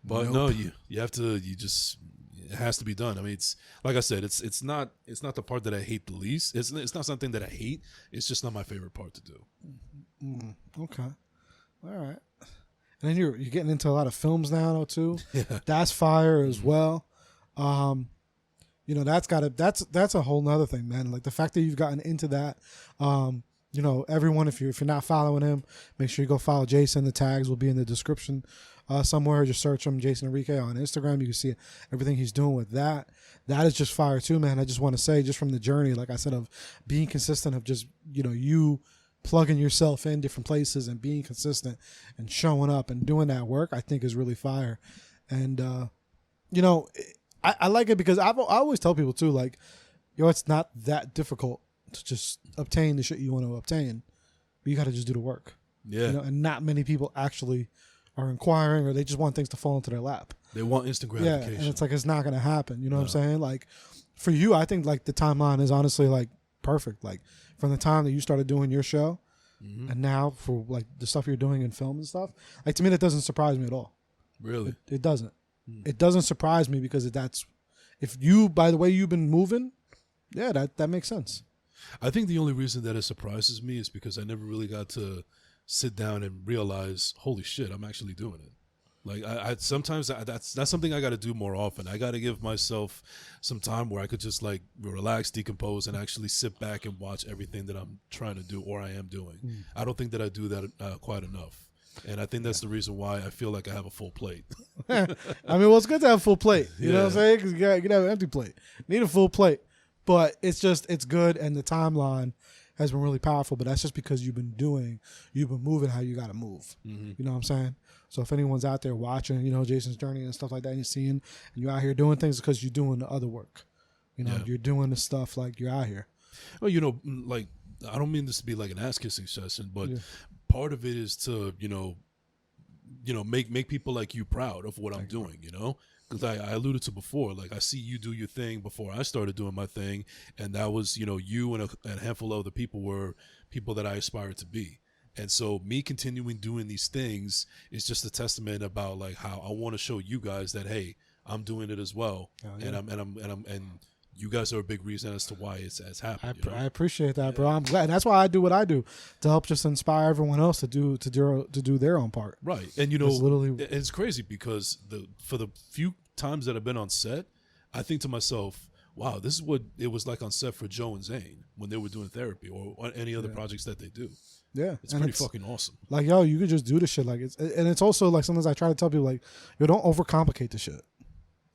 Speaker 2: But no, you have to. It has to be done. I mean, it's like I said. It's not the part that I hate the least. It's not something that I hate. It's just not my favorite part to do.
Speaker 1: Okay, all right. And then you're getting into a lot of films now, though, too.
Speaker 2: Yeah.
Speaker 1: That's fire as well. That's a whole nother thing, man. Like the fact that you've gotten into that. Everyone, if you're not following him, make sure you go follow Jason. The tags will be in the description somewhere. Just search him, Jason Enrique, on Instagram. You can see everything he's doing with that. That is just fire too, man. I just want to say, just from the journey, like I said, of being consistent, of just you plugging yourself in different places and being consistent and showing up and doing that work, I think is really fire. And I like it because I always tell people too, like, it's not that difficult to just obtain the shit you want to obtain, but you got to just do the work.
Speaker 2: Yeah.
Speaker 1: And not many people actually are inquiring, or they just want things to fall into their lap.
Speaker 2: They want instant gratification.
Speaker 1: Yeah, and it's like, it's not going to happen. You know what I'm saying? Like for you, I think like the timeline is honestly like perfect. Like from the time that you started doing your show and now for like the stuff you're doing in film and stuff, like to me, that doesn't surprise me at all.
Speaker 2: Really?
Speaker 1: It doesn't. It doesn't surprise me because by the way you've been moving, yeah, that makes sense.
Speaker 2: I think the only reason that it surprises me is because I never really got to sit down and realize, holy shit, I'm actually doing it. Like I sometimes that's something I got to do more often. I got to give myself some time where I could just like relax, decompose, and actually sit back and watch everything that I'm trying to do or I am doing. I don't think that I do that quite enough. And I think that's the reason why I feel like I have a full plate.
Speaker 1: I mean, well, it's good to have a full plate. You know what I'm saying? Because you can have an empty plate. You need a full plate. But it's good, and the timeline has been really powerful. But that's just because you've been moving how you got to move. You know what I'm saying? So if anyone's out there watching, Jason's journey and stuff like that, and you're seeing, and you're out here doing things, because you're doing the other work. You're doing the stuff, like you're out here.
Speaker 2: Well, like, I don't mean this to be like an ass kissing session, but part of it is to, make people like you proud of what I'm doing, Because I alluded to before, like I see you do your thing before I started doing my thing, and that was, you and a handful of other people were people that I aspired to be. And so me continuing doing these things is just a testament about like how I want to show you guys that, hey, I'm doing it as well, and you guys are a big reason as to why it's happened.
Speaker 1: I appreciate that, bro. I'm glad. That's why I do what I do, to help just inspire everyone else to do their own part.
Speaker 2: Right, and it's crazy because for the few times that I've been on set, I think to myself, wow, this is what it was like on set for Joe and Zane when they were doing therapy or any other projects that they do.
Speaker 1: Yeah,
Speaker 2: it's pretty fucking awesome.
Speaker 1: Like, you could just do the shit. Like, it's also like sometimes I try to tell people, like, don't overcomplicate the shit.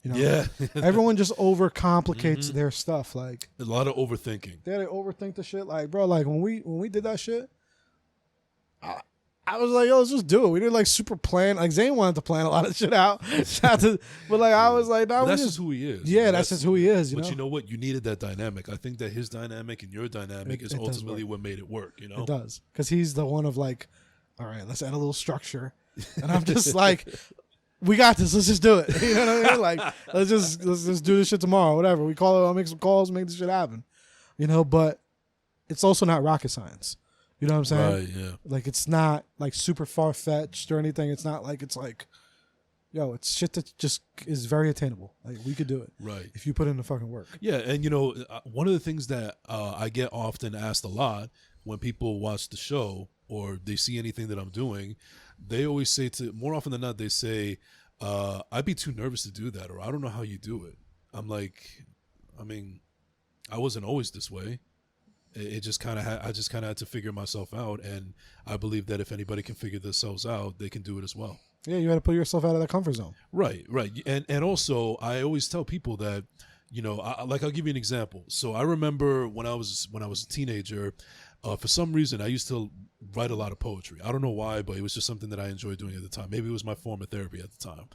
Speaker 2: Yeah.
Speaker 1: Everyone just overcomplicates their stuff. Like
Speaker 2: a lot of overthinking.
Speaker 1: Yeah, they overthink the shit. Like, bro, like when we did that shit, I was like, let's just do it. We didn't like super plan. Like Zane wanted to plan a lot of shit out, but like I was like, no,
Speaker 2: that's just who he is.
Speaker 1: Yeah, that's just who he is.
Speaker 2: But you know what? You needed that dynamic. I think that his dynamic and your dynamic is ultimately what made it work.
Speaker 1: It does, because he's the one of like, all right, let's add a little structure, and I'm just like, we got this. Let's just do it. You know what I mean? Like, let's just do this shit tomorrow. Whatever. We call it. I'll make some calls. Make this shit happen. But it's also not rocket science. You know what I'm saying?
Speaker 2: Right. Yeah.
Speaker 1: Like, it's not like super far fetched or anything. It's not like it's it's shit that just is very attainable. Like, we could do it.
Speaker 2: Right.
Speaker 1: If you put in the fucking work.
Speaker 2: Yeah, and one of the things that I get often asked a lot when people watch the show or they see anything that I'm doing, they always say more often than not, they say, I'd be too nervous to do that, or I don't know how you do it. I'm like, I mean, I wasn't always this way. It just kind of I just kind of had to figure myself out, and I believe that if anybody can figure themselves out, they can do it as well.
Speaker 1: Yeah, you got to put yourself out of that comfort zone.
Speaker 2: Right, and also I always tell people that, I'll give you an example. So I remember when I was a teenager, For some reason, I used to write a lot of poetry. I don't know why, but it was just something that I enjoyed doing at the time. Maybe it was my form of therapy at the time.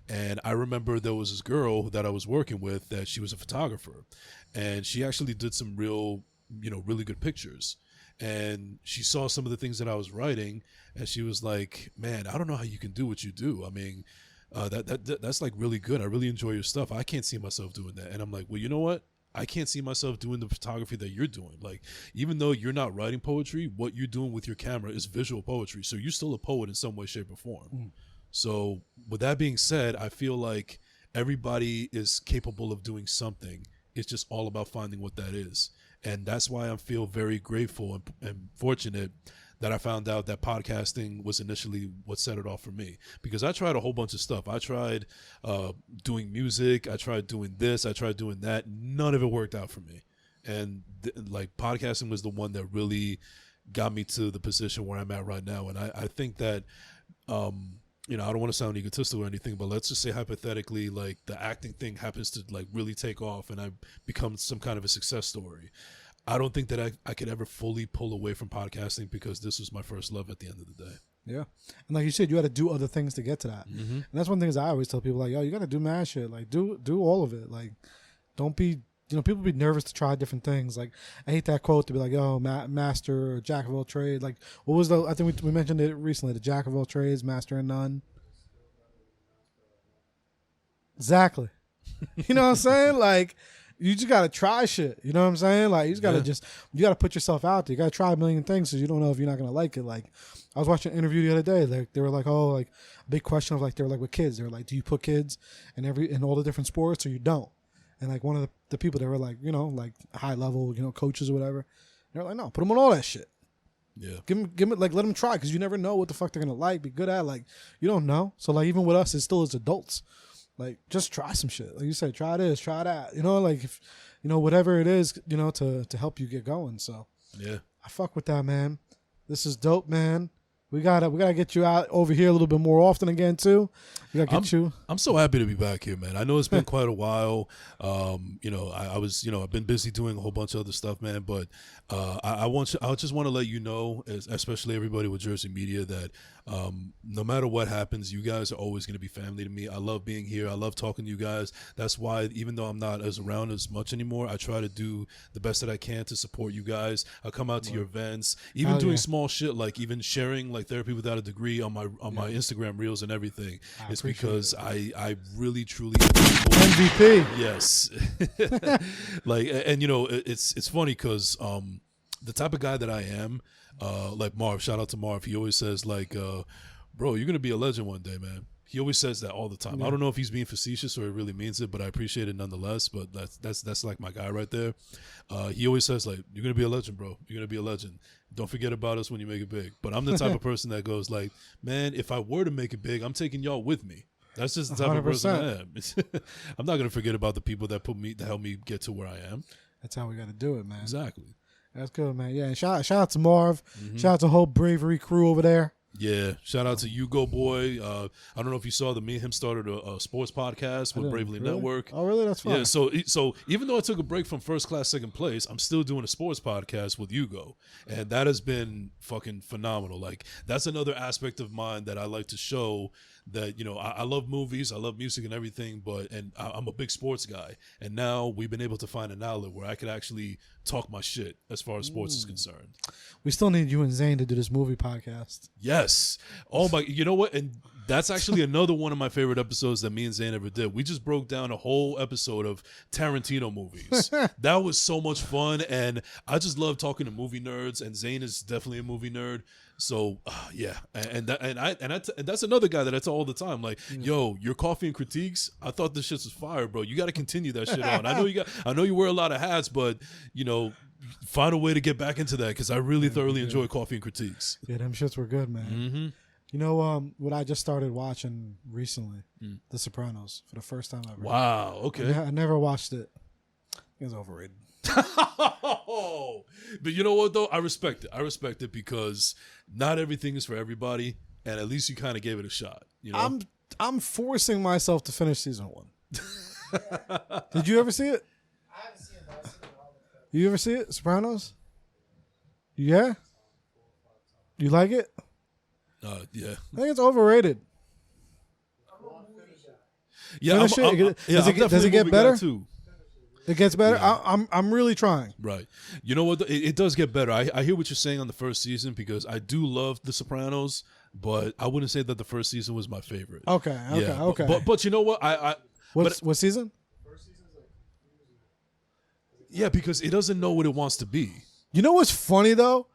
Speaker 2: And I remember there was this girl that I was working with that she was a photographer, and she actually did some real, really good pictures. And she saw some of the things that I was writing, and she was like, "Man, I don't know how you can do what you do. I mean, that's like really good. I really enjoy your stuff. I can't see myself doing that." And I'm like, "Well, you know what? I can't see myself doing the photography that you're doing. Like, even though you're not writing poetry, what you're doing with your camera is visual poetry. So you're still a poet in some way, shape, or form." So with that being said, I feel like everybody is capable of doing something. It's just all about finding what that is. And that's why I feel very grateful and fortunate that I found out that podcasting was initially what set it off for me. Because I tried a whole bunch of stuff. I tried doing music. I tried doing this. I tried doing that. None of it worked out for me. And like podcasting was the one that really got me to the position where I'm at right now. And I think that, I don't want to sound egotistical or anything, but let's just say hypothetically, like the acting thing happens to like really take off and I become some kind of a success story. I don't think that I could ever fully pull away from podcasting because this was my first love at the end of the day.
Speaker 1: Yeah. And like you said, you had to do other things to get to that. Mm-hmm. And that's one thing I always tell people, like, yo, you got to do mad shit. Like, do all of it. Like, don't be, people be nervous to try different things. Like, I hate that quote to be like, yo, master or jack of all trades. Like, what was I think we mentioned it recently, the jack of all trades, master in none. Exactly. You know what I'm saying? Like, you just got to try shit. You know what I'm saying? Like, you just got to you got to put yourself out there. You got to try a million things because you don't know if you're not going to like it. Like, I was watching an interview the other day. Like, they were like, oh, like, a big question of, like, they were like with kids. They were like, do you put kids in all the different sports or you don't? And, like, one of the people that were, like, like, high level, coaches or whatever, they were like, no, put them on all that shit.
Speaker 2: Yeah.
Speaker 1: Give them, like, let them try because you never know what the fuck they're going to like, be good at. Like, you don't know. So, like, even with us, it's still as adults. Like, just try some shit. Like you said, try this, try that. Like, if, whatever it is, to help you get going. So,
Speaker 2: yeah,
Speaker 1: I fuck with that, man. This is dope, man. We gotta get you out over here a little bit more often again too. We gotta get you.
Speaker 2: I'm so happy to be back here, man. I know it's been quite a while. I was, I've been busy doing a whole bunch of other stuff, man. But I just want to let you know, especially everybody with Jersey Media, that no matter what happens, you guys are always going to be family to me. I love being here. I love talking to you guys. That's why, even though I'm not around as much anymore, I try to do the best that I can to support you guys. I come out to your events, even doing small shit like even sharing like Therapy Without a Degree on my Instagram reels and everything. It's because I really truly
Speaker 1: MVP.
Speaker 2: Yes. Like, and it's funny because the type of guy that I am, like Marv, shout out to Marv, he always says like, bro, you're gonna be a legend one day, man. He always says that all the time. I don't know if he's being facetious or he really means it, but I appreciate it nonetheless. But that's like my guy right there. He always says like, you're gonna be a legend, bro. You're gonna be a legend. Don't forget about us when you make it big. But I'm the type of person that goes like, man, if I were to make it big, I'm taking y'all with me. That's just the type 100%. Of person I am. I'm not going to forget about the people that helped me get to where I am.
Speaker 1: That's how we got to do it, man.
Speaker 2: Exactly.
Speaker 1: That's good, man. Yeah, and shout out to Marv. Mm-hmm. Shout out to the whole Bravery crew over there.
Speaker 2: Yeah, shout out to Hugo Boy. I don't know if you saw that me and him started a sports podcast with Bravely Network.
Speaker 1: Oh, really? That's fun.
Speaker 2: Yeah, so even though I took a break from first class, second place, I'm still doing a sports podcast with Hugo, and that has been fucking phenomenal. Like, that's another aspect of mine that I like to show that, I love movies, I love music and everything, and I'm a big sports guy. And now we've been able to find an outlet where I could actually talk my shit as far as sports is concerned.
Speaker 1: We still need you and Zane to do this movie podcast.
Speaker 2: Yes. Oh my, you know what? And that's actually another one of my favorite episodes that me and Zane ever did. We just broke down a whole episode of Tarantino movies. That was so much fun. And I just love talking to movie nerds, and Zane is definitely a movie nerd. So yeah, and that's another guy that I tell all the time. Like, yo, your coffee and critiques, I thought this shit was fire, bro. You got to continue that shit on. I know you wear a lot of hats, but find a way to get back into that because I really thoroughly enjoy coffee and critiques.
Speaker 1: Yeah, them shits were good, man.
Speaker 2: Mm-hmm.
Speaker 1: You know what I just started watching recently? The Sopranos for the first time ever.
Speaker 2: Wow. Okay.
Speaker 1: I never watched it. It was overrated.
Speaker 2: But you know what though? I respect it because not everything is for everybody, and at least you kind of gave it a shot.
Speaker 1: I'm forcing myself to finish season 1. Did you ever see it?
Speaker 3: I haven't seen it. I've seen it all the time.
Speaker 1: You ever see it, Sopranos? Yeah? You like it?
Speaker 2: Yeah.
Speaker 1: I think it's overrated.
Speaker 2: Yeah,
Speaker 1: Finish it. Does it
Speaker 2: definitely
Speaker 1: get
Speaker 2: moving
Speaker 1: better?
Speaker 2: that too.
Speaker 1: It gets better?
Speaker 2: Yeah.
Speaker 1: I'm really trying.
Speaker 2: Right. You know what? It does get better. I hear what you're saying on the first season because I do love The Sopranos, but I wouldn't say that the first season was my favorite.
Speaker 1: Okay.
Speaker 2: But you know what?
Speaker 1: What season?
Speaker 2: Yeah, because it doesn't know what it wants to be.
Speaker 1: You know what's funny though?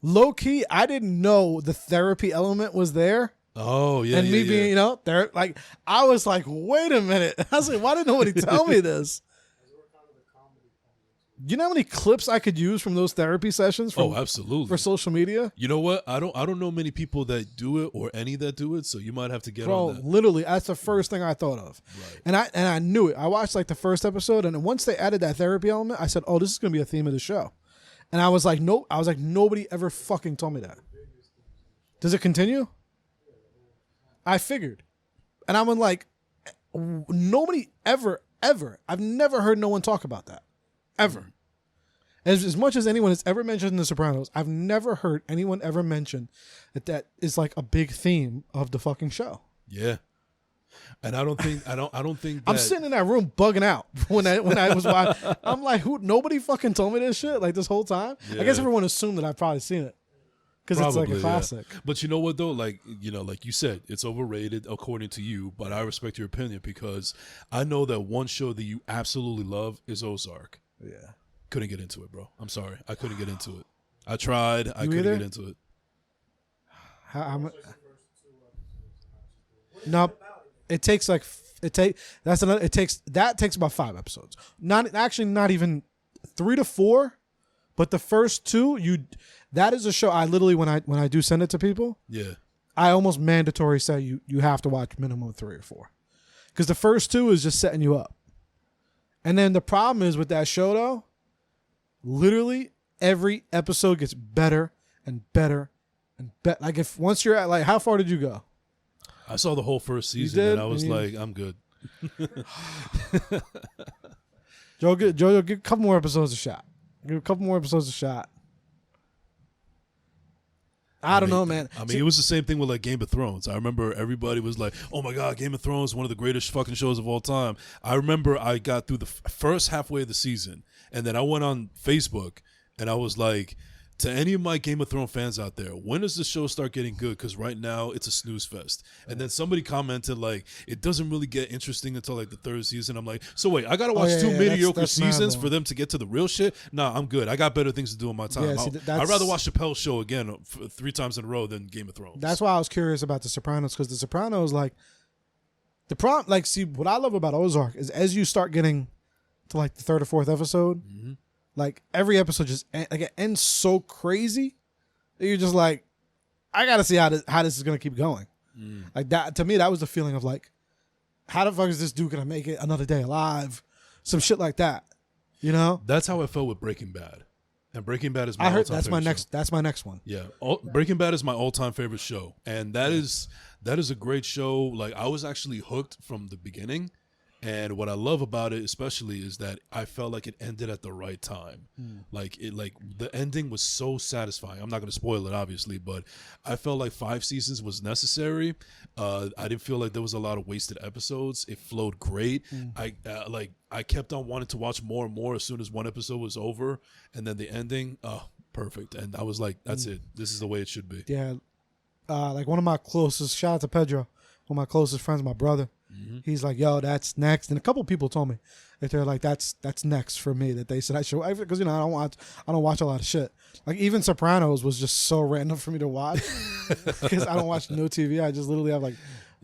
Speaker 1: Low key, I didn't know the therapy element was there.
Speaker 2: Oh yeah,
Speaker 1: and me being, there, like I was like, wait a minute. I was like, why didn't nobody tell me this? You know how many clips I could use from those therapy sessions?
Speaker 2: Absolutely.
Speaker 1: For social media.
Speaker 2: You know what? I don't know many people that do it or any that do it, so you might have to get on that.
Speaker 1: Literally, that's the first thing I thought of. Right. And I knew it. I watched like the first episode, and once they added that therapy element, I said, oh, this is going to be a theme of the show. And I was like, nope. I was like, nobody ever fucking told me that. Does it continue? I figured. And I'm like, nobody ever, I've never heard no one talk about that. Ever. As much as anyone has ever mentioned in The Sopranos, I've never heard anyone ever mention that is like a big theme of the fucking show.
Speaker 2: Yeah. And I don't think that
Speaker 1: I'm sitting in that room bugging out when I was watching. I'm like, nobody fucking told me this shit like this whole time. Yeah. I guess everyone assumed that I've probably seen it. Because it's like a classic. Yeah.
Speaker 2: But you know what though? Like you said, it's overrated according to you, but I respect your opinion because I know that one show that you absolutely love is Ozark.
Speaker 1: Yeah.
Speaker 2: Couldn't get into it, bro. I'm sorry. I couldn't get into it. I tried. I couldn't get into it.
Speaker 1: No, it takes that takes about 5 episodes. Not even 3 to 4, but the first 2 that is a show I literally when I do send it to people,
Speaker 2: yeah,
Speaker 1: I almost mandatory say you have to watch minimum 3 or 4. Cuz the first 2 is just setting you up. And then the problem is with that show though, literally every episode gets better and better and better. Like if once you're at like, how far did you go?
Speaker 2: I saw the whole first season and I was like, I'm good.
Speaker 1: Joe, give a couple more episodes a shot. Give a couple more episodes a shot. I don't know, man.
Speaker 2: I mean, it was the same thing with like Game of Thrones. I remember everybody was like, "Oh my god, Game of Thrones, one of the greatest fucking shows of all time." I remember I got through the first halfway of the season, and then I went on Facebook and I was like, to any of my Game of Thrones fans out there, when does the show start getting good? Because right now it's a snooze fest. And then somebody commented like, it doesn't really get interesting until like the 3rd season. I'm like, so wait, I gotta watch 2 mediocre seasons for them to get to the real shit? Nah, I'm good. I got better things to do in my time. I'd rather watch Chappelle's Show again 3 times in a row than Game of Thrones.
Speaker 1: That's why I was curious about The Sopranos, because The Sopranos, like, the problem, like, see, what I love about Ozark is as you start getting to like the 3rd or 4th episode, like every episode just it ends so crazy that you're just like, I gotta see how this is gonna keep going. Like that to me, that was the feeling of like, how the fuck is this dude gonna make it another day alive? Some shit like that, you know.
Speaker 2: That's how I felt with Breaking Bad, and Breaking Bad is my all-time favorite show.
Speaker 1: That's my next one.
Speaker 2: Yeah, Breaking Bad is my all-time favorite show, and that is a great show. Like I was actually hooked from the beginning. And what I love about it especially is that I felt like it ended at the right time. Like the ending was so satisfying. I'm not going to spoil it obviously, but I felt like 5 seasons was necessary. I didn't feel like there was a lot of wasted episodes. It flowed great. I kept on wanting to watch more and more as soon as one episode was over, and then the ending, perfect. And I was like, that's it. This is the way it should be.
Speaker 1: Yeah. Like one of my closest, shout out to Pedro, one of my closest friends, my brother. He's like, yo, that's next. And a couple people told me that they're like, that's next for me, that they said I should, because I don't watch a lot of shit. Like even Sopranos was just so random for me to watch because I don't watch no TV. I just literally have like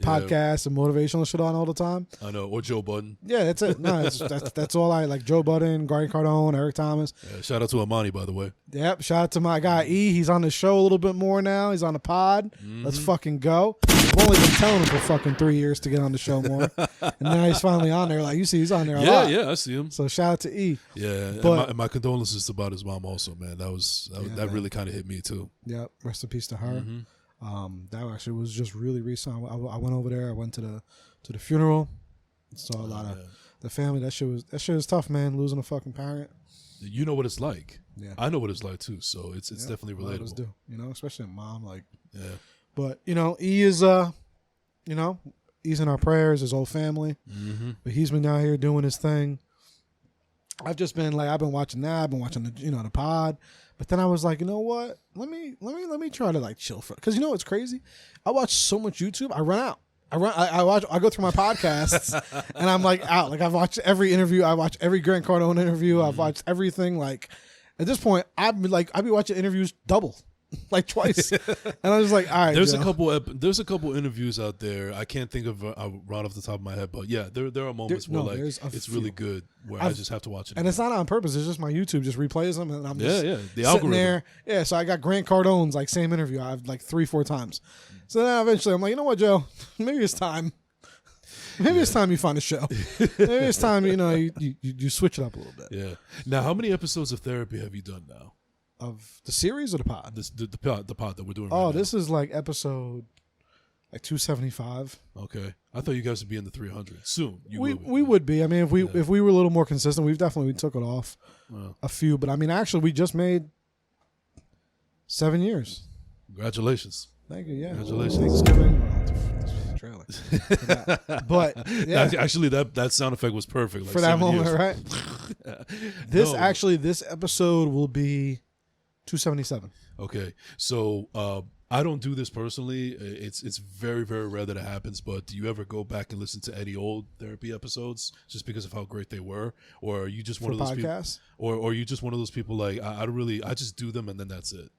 Speaker 1: podcasts and motivational shit on all the time.
Speaker 2: I know, or Joe Budden.
Speaker 1: Yeah, that's it. No, that's all I like. Joe Budden, Grant Cardone, Eric Thomas.
Speaker 2: Yeah, shout out to Amani, by the way.
Speaker 1: Yep, shout out to my guy E. He's on the show a little bit more now. He's on the pod. Let's fucking go. I've only been telling him for fucking 3 years to get on the show more, and now he's finally on there. Like you see, he's on there a lot.
Speaker 2: Yeah, I see him.
Speaker 1: So shout out to E.
Speaker 2: Yeah,
Speaker 1: but,
Speaker 2: and my condolences about his mom also, man. That really kind of hit me too.
Speaker 1: Yep, rest in peace to her. That actually was just really recent. I went over there. I went to the funeral. Saw a lot of the family. That shit was tough, man. Losing a fucking parent.
Speaker 2: you know what it's like.
Speaker 1: Yeah.
Speaker 2: I know what it's like too. So it's definitely
Speaker 1: A lot of us
Speaker 2: relatable.
Speaker 1: do, you know, especially a mom. Like,
Speaker 2: Yeah.
Speaker 1: but you know, he is you know, he's in our prayers, his whole family.
Speaker 2: Mm-hmm.
Speaker 1: But he's been out here doing his thing. I've just been like, I've been watching that. I've been watching the pod. But then I was like, you know what? Let me try to like chill for, because you know what's crazy? I watch so much YouTube. I run out. I go through my podcasts and I'm like out. Like I've watched every interview. I watch every Grant Cardone interview. I've watched everything. Like at this point, I'd be watching interviews double. Like twice, and I was like, all right.
Speaker 2: There's a couple interviews out there. I can't think of right off the top of my head, but yeah, there are moments where like it's really good where I just have to watch it.
Speaker 1: And it's not on purpose. It's just my YouTube just replays them, and I'm just
Speaker 2: the
Speaker 1: sitting
Speaker 2: algorithm
Speaker 1: there. Yeah, so I got Grant Cardone's like same interview. I've like 3-4 times. So then eventually I'm like, you know what, Joe? Maybe it's time. Maybe it's time you find a show. Maybe it's time you switch it up a little bit.
Speaker 2: Yeah. Now, how many episodes of therapy have you done now?
Speaker 1: Of the series or the pod?
Speaker 2: The pod that we're doing.
Speaker 1: Oh,
Speaker 2: right
Speaker 1: this is like episode like 275.
Speaker 2: Okay, I thought you guys would be in the 300 soon.
Speaker 1: We would be. I mean, if we were a little more consistent, we took it off a few. But I mean, actually, we just made 7 years.
Speaker 2: Congratulations!
Speaker 1: Thank you. Yeah,
Speaker 2: Congratulations.
Speaker 1: Thanksgiving. Trailer. But yeah.
Speaker 2: Actually, that sound effect was perfect. Like
Speaker 1: for that moment,
Speaker 2: years.
Speaker 1: Right? This episode will be 277.
Speaker 2: Okay, so I don't do this personally. It's very, very rare that it happens. But do you ever go back and listen to any old therapy episodes just because of how great they were, or are you just one of those
Speaker 1: podcasts?
Speaker 2: people, or are you just one of those people like I just do them and then that's it?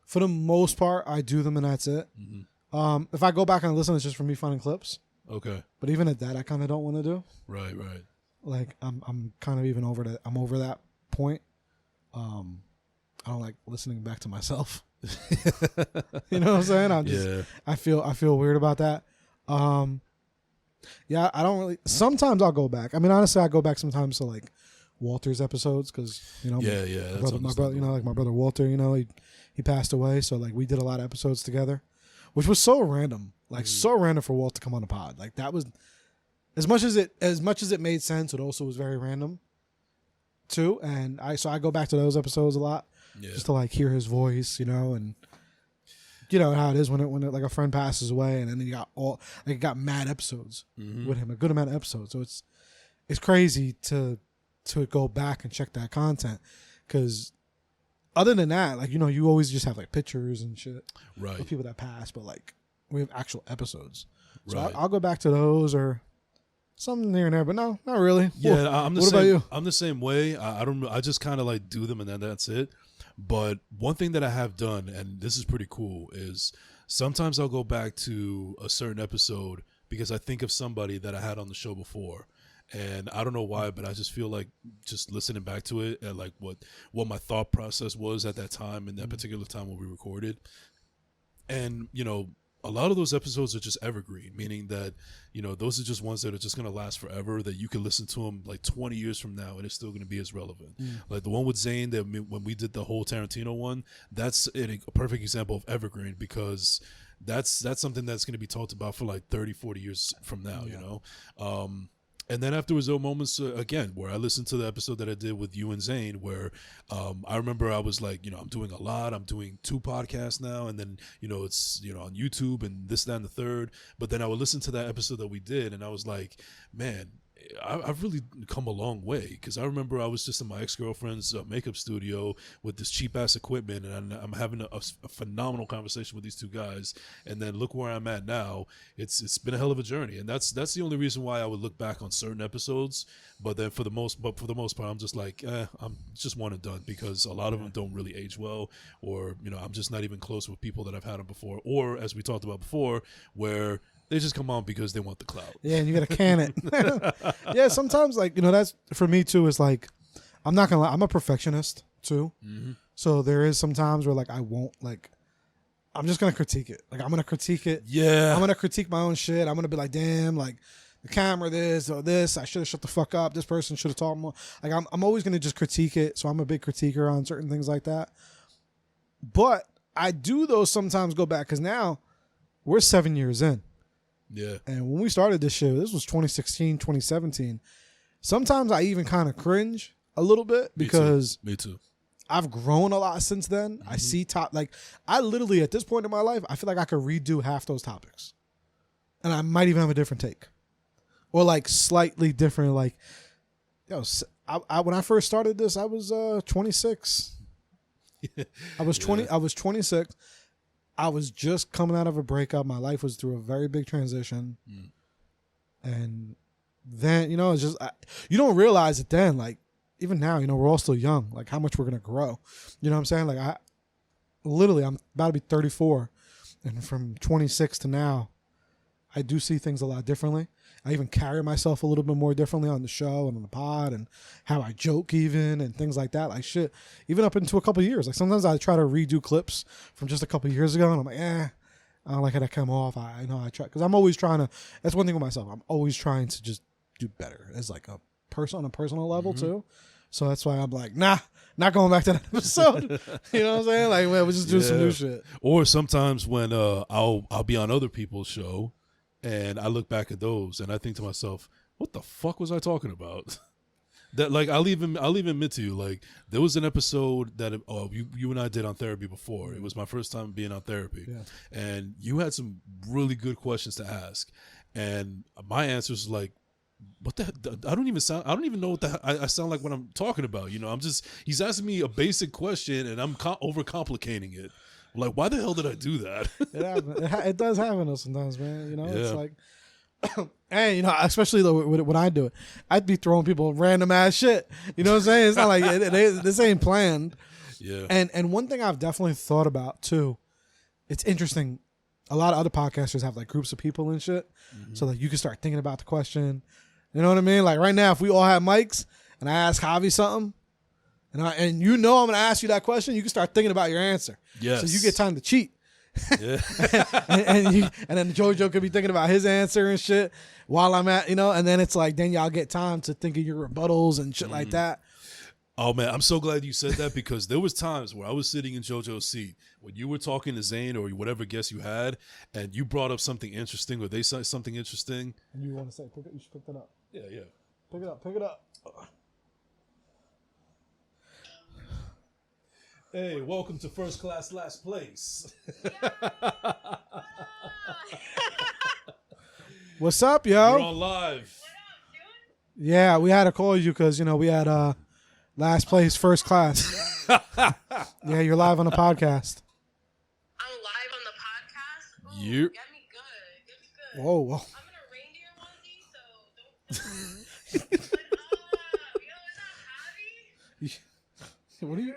Speaker 1: For the most part, I do them and that's it.
Speaker 2: Mm-hmm.
Speaker 1: If I go back and listen, it's just for me finding clips.
Speaker 2: Okay,
Speaker 1: but even at that, I kind of don't want to do.
Speaker 2: Right.
Speaker 1: Like I'm kind of even over that. I'm over that point. I don't like listening back to myself. You know what I'm saying? I feel weird about that. Yeah, I don't really. Sometimes I'll go back. I mean, honestly, I go back sometimes to like Walter's episodes because my brother, like my brother Walter, he passed away, so like we did a lot of episodes together, which was so random, like so random for Walt to come on the pod. Like that was as much as it made sense. It also was very random too, and I go back to those episodes a lot. Yeah. Just to like hear his voice, and you know how it is when it like a friend passes away, and then you got mad episodes with him, a good amount of episodes. So it's crazy to go back and check that content, because other than that, like you always just have like pictures and shit,
Speaker 2: right,
Speaker 1: of people that pass, but like we have actual episodes. So
Speaker 2: right.
Speaker 1: I'll go back to those or something here and there, but no, not really.
Speaker 2: Yeah,
Speaker 1: what about you?
Speaker 2: I'm the same way. I just kind of like do them and then that's it. But one thing that I have done, and this is pretty cool, is sometimes I'll go back to a certain episode because I think of somebody that I had on the show before. And I don't know why, but I just feel like just listening back to it and like what my thought process was at that time, in that particular time when we recorded. And, a lot of those episodes are just evergreen, meaning that, those are just ones that are just going to last forever, that you can listen to them like 20 years from now and it's still going to be as relevant. Like the one with Zane, that when we did the whole Tarantino one, that's a perfect example of evergreen, because that's something that's going to be talked about for like 30, 40 years from now, And then afterwards, there were moments, again, where I listened to the episode that I did with you and Zane, where I remember I was like, I'm doing a lot. I'm doing 2 podcasts now. And then, it's, on YouTube and this, that, and the third. But then I would listen to that episode that we did, and I was like, man, I've really come a long way, because I remember I was just in my ex-girlfriend's makeup studio with this cheap-ass equipment, and I'm having a phenomenal conversation with these 2 guys, and then look where I'm at now. It's been a hell of a journey, and that's the only reason why I would look back on certain episodes. But then for the most part, I'm just like, I'm just one and done, because a lot of them don't really age well, or I'm just not even close with people that I've had them before, or as we talked about before, where they just come on because they want the clout. Yeah,
Speaker 1: and you got to can it. Yeah, sometimes, like, that's, for me, too, is like, I'm not going to lie, I'm a perfectionist, too. Mm-hmm. So there is some times where, like, I won't, like, I'm just going to critique it. Like, I'm going to critique it.
Speaker 2: Yeah.
Speaker 1: I'm going to critique my own shit. I'm going to be like, damn, like, the camera this or this, I should have shut the fuck up. This person should have talked more. Like, I'm always going to just critique it. So I'm a big critiquer on certain things like that. But I do, though, sometimes go back, because now we're 7 years in.
Speaker 2: Yeah.
Speaker 1: And when we started this show, this was 2016, 2017. Sometimes I even kind of cringe a little bit because
Speaker 2: me too.
Speaker 1: I've grown a lot since then. I see I literally at this point in my life, I feel like I could redo half those topics, and I might even have a different take, or like slightly different. Like, when I first started this, I was 26. I was 20. I was 26. I was just coming out of a breakup. My life was through a very big transition, and then it's just you don't realize it then. Like even now, we're all still young. Like how much we're gonna grow. You know what I'm saying? Like I'm about to be 34, and from 26 to now, I do see things a lot differently. I even carry myself a little bit more differently on the show and on the pod, and how I joke even and things like that. Like shit, even up into a couple of years. Like sometimes I try to redo clips from just a couple of years ago, and I'm like, I don't like how that come off. I try because I'm always trying to. That's one thing with myself. I'm always trying to just do better as like a person on a personal level too. So that's why I'm like, nah, not going back to that episode. You know what I'm saying? Like, man, we'll just do some new shit.
Speaker 2: Or sometimes when I'll be on other people's show. And I look back at those and I think to myself, what the fuck was I talking about? That like I'll even admit to you, like there was an episode that you and I did on therapy before. It was my first time being on therapy, and you had some really good questions to ask, and my answers was like, what the? I don't even know what I sound like when I'm talking about. He's asking me a basic question and I'm overcomplicating it. Like, why the hell did I do that?
Speaker 1: It happens. It does happen though sometimes, man. It's like, and especially when I do it, I'd be throwing people random ass shit. You know what I'm saying? It's not like this ain't planned.
Speaker 2: Yeah.
Speaker 1: And one thing I've definitely thought about too, it's interesting. A lot of other podcasters have like groups of people and shit, so like you can start thinking about the question. You know what I mean? Like right now, if we all had mics and I ask Javie something. And I'm gonna ask you that question. You can start thinking about your answer.
Speaker 2: Yes.
Speaker 1: So you get time to cheat.
Speaker 2: Yeah.
Speaker 1: and then JoJo could be thinking about his answer and shit while I'm at, and then it's like then y'all get time to think of your rebuttals and shit like that.
Speaker 2: Oh man, I'm so glad you said that because there was times where I was sitting in JoJo's seat when you were talking to Zane or whatever guest you had, and you brought up something interesting or they said something interesting.
Speaker 1: And you want to say, you should pick that up.
Speaker 2: Yeah.
Speaker 1: Pick it up.
Speaker 2: Hey, welcome to First Class Last Place.
Speaker 1: What's up, yo?
Speaker 2: We're on live.
Speaker 1: Yeah, we had to call you because, we had last place, first class. Yeah, you're live on the podcast.
Speaker 3: I'm live on the podcast? Oh,
Speaker 2: Yep.
Speaker 3: Get me good.
Speaker 1: Whoa.
Speaker 3: I'm in a reindeer onesie, so don't... But, is that Javie?
Speaker 1: What are you...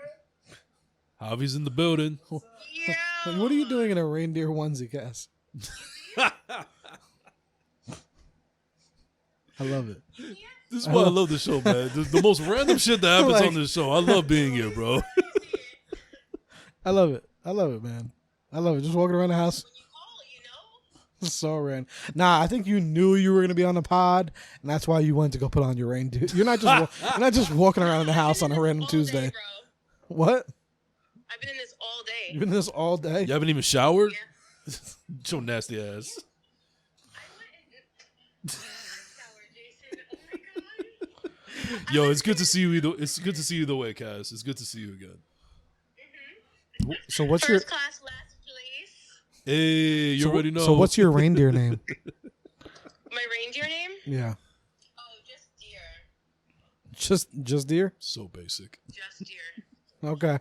Speaker 2: Javie's in the building.
Speaker 3: Yeah.
Speaker 1: What are you doing in a reindeer onesie, Cass? I love it.
Speaker 2: This is why I love the show, man. The most random shit that happens on this show. I love being here, bro.
Speaker 1: I love it, man. I love it. Just walking around the house.
Speaker 3: When you call,
Speaker 1: So random. Nah, I think you knew you were gonna be on the pod, and that's why you went to go put on your reindeer. You're not just walking around the house on a random Tuesday.
Speaker 3: Day, bro.
Speaker 1: What?
Speaker 3: I've been in this all day.
Speaker 1: You've been in this all day?
Speaker 2: You haven't even showered?
Speaker 3: Yeah.
Speaker 2: Your nasty ass.
Speaker 3: I went and shower, Jason. Oh my god.
Speaker 2: Yo, it's good to see you either way, Cass. It's good to see you again.
Speaker 1: So what's your
Speaker 3: First class, last place.
Speaker 2: Hey, you already know.
Speaker 1: So what's your reindeer name?
Speaker 3: My reindeer name?
Speaker 1: Yeah.
Speaker 3: Oh, just deer.
Speaker 1: Just deer?
Speaker 2: So basic.
Speaker 3: Just deer.
Speaker 1: Okay.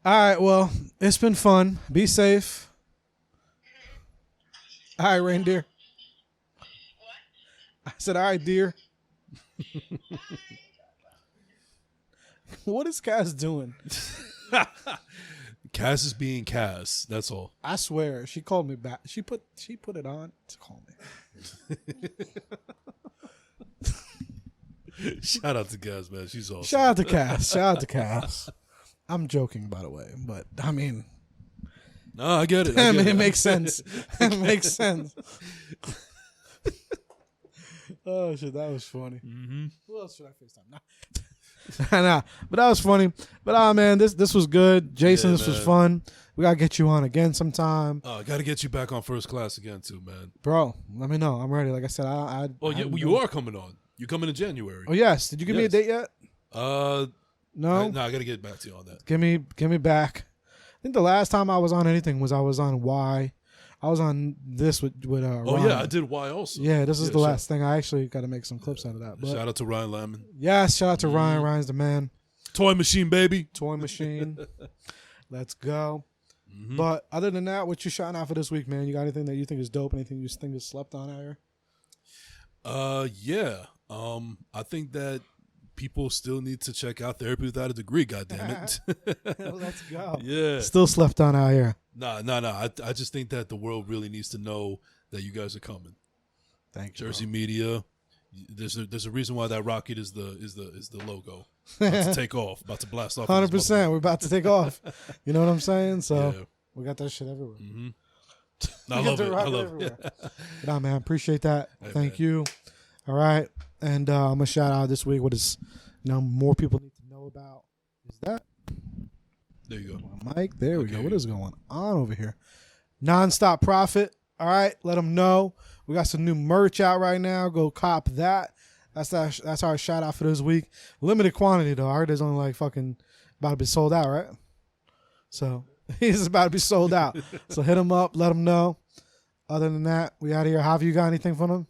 Speaker 1: All right, well, it's been fun. Be safe. All right, reindeer.
Speaker 3: What?
Speaker 1: I said, all right, dear. What is Cass doing?
Speaker 2: Cass is being Cass. That's all.
Speaker 1: I swear, she called me back. She put it on to call me.
Speaker 2: Shout out to Cass, man. She's awesome.
Speaker 1: Shout out to Cass. I'm joking, by the way, but I mean,
Speaker 2: No, I get it.
Speaker 1: it makes sense. It makes sense. Oh shit, that was funny.
Speaker 2: Mm-hmm.
Speaker 1: Who else should I FaceTime? Nah, but that was funny. But man, this was good, Jason.
Speaker 2: Yeah,
Speaker 1: this was
Speaker 2: man.
Speaker 1: fun. We gotta get you on again sometime,
Speaker 2: I got to get you back on First Class again, too, man.
Speaker 1: bro. Let me know. I'm ready. Like I said,
Speaker 2: Oh, yeah, you are coming on. You coming in January?
Speaker 1: Oh yes. Did you give me a
Speaker 2: Yes.
Speaker 1: date yet?
Speaker 2: No,
Speaker 1: No.
Speaker 2: I got to get back to you on that.
Speaker 1: Give me back. I think the last time I was on anything was I was on Y. I was on this with
Speaker 2: Oh
Speaker 1: Ryan.
Speaker 2: yeah, I did Y also.
Speaker 1: Yeah, this is the
Speaker 2: shout-
Speaker 1: last thing. I actually got to make some clips out of that. But
Speaker 2: Shout out to Ryan Lemon.
Speaker 1: yes, shout out to Ryan. Ryan's the man.
Speaker 2: Toy Machine, baby.
Speaker 1: Toy machine. Let's go.
Speaker 2: Mhm.
Speaker 1: But other than that, what you shouting out for this week, man? You got anything that you think is dope? Anything you think is slept on out here?
Speaker 2: Yeah. I think that people still need to check out Therapy Without a Degree. God damn it.
Speaker 1: Let's go.
Speaker 2: Yeah.
Speaker 1: Still slept on out here.
Speaker 2: Nah. I just think that the world really needs to know that you guys are coming.
Speaker 1: Thank you.
Speaker 2: Jersey media. There's a reason why that rocket is the logo. About to take off. About to blast off.
Speaker 1: 100%. We're about to take off. You know what I'm saying? So
Speaker 2: Yeah.
Speaker 1: we got that shit everywhere.
Speaker 2: Mm-hmm.
Speaker 1: We
Speaker 2: I
Speaker 1: got
Speaker 2: love
Speaker 1: the
Speaker 2: it. I
Speaker 1: rocket
Speaker 2: love
Speaker 1: everywhere.
Speaker 2: it.
Speaker 1: Nah, man, appreciate that.
Speaker 2: Hey,
Speaker 1: Thank
Speaker 2: man.
Speaker 1: you. All right, and I'm gonna shout out this week what is more people need to know about is that
Speaker 2: There you go.
Speaker 1: Mike. There we
Speaker 2: Okay.
Speaker 1: go. What is going on over here? Nonstop Profit. All right, let them know we got some new merch out right now. Go cop that. That's our shout out for this week. Limited quantity though. I heard there's only like fucking about to be sold out, right? So he's about to be sold out. So hit him up. Let him know. Other than that, we out of here. Javi, you got anything for them?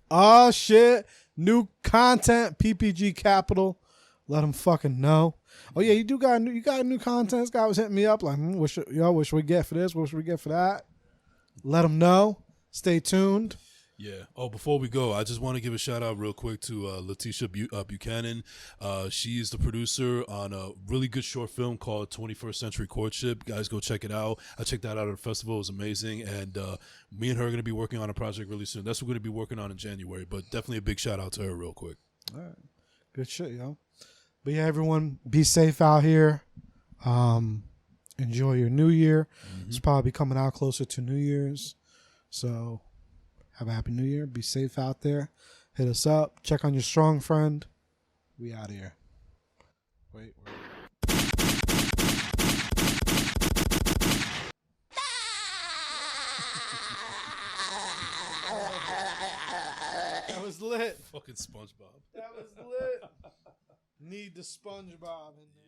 Speaker 1: Oh shit! New content, PPG Capital. Let them fucking know. Oh yeah, you got new content. This guy was hitting me up like, what should we get for this? What should we get for that? Let them know. Stay tuned.
Speaker 2: Yeah. Oh, before we go, I just want to give a shout out real quick to Leticia Buchanan. She is the producer on a really good short film called 21st Century Courtship. Guys, go check it out. I checked that out at the festival. It was amazing. And me and her are going to be working on a project really soon. That's what we're going to be working on in January. But definitely a big shout out to her real quick.
Speaker 1: All right. Good shit, yo. But yeah, everyone, be safe out here. Enjoy your new year. It's probably coming out closer to New Year's. So have a happy new year. Be safe out there. Hit us up. Check on your strong friend. We out of here. Wait. That was lit.
Speaker 2: Fucking SpongeBob.
Speaker 1: That was lit. Need the SpongeBob in there.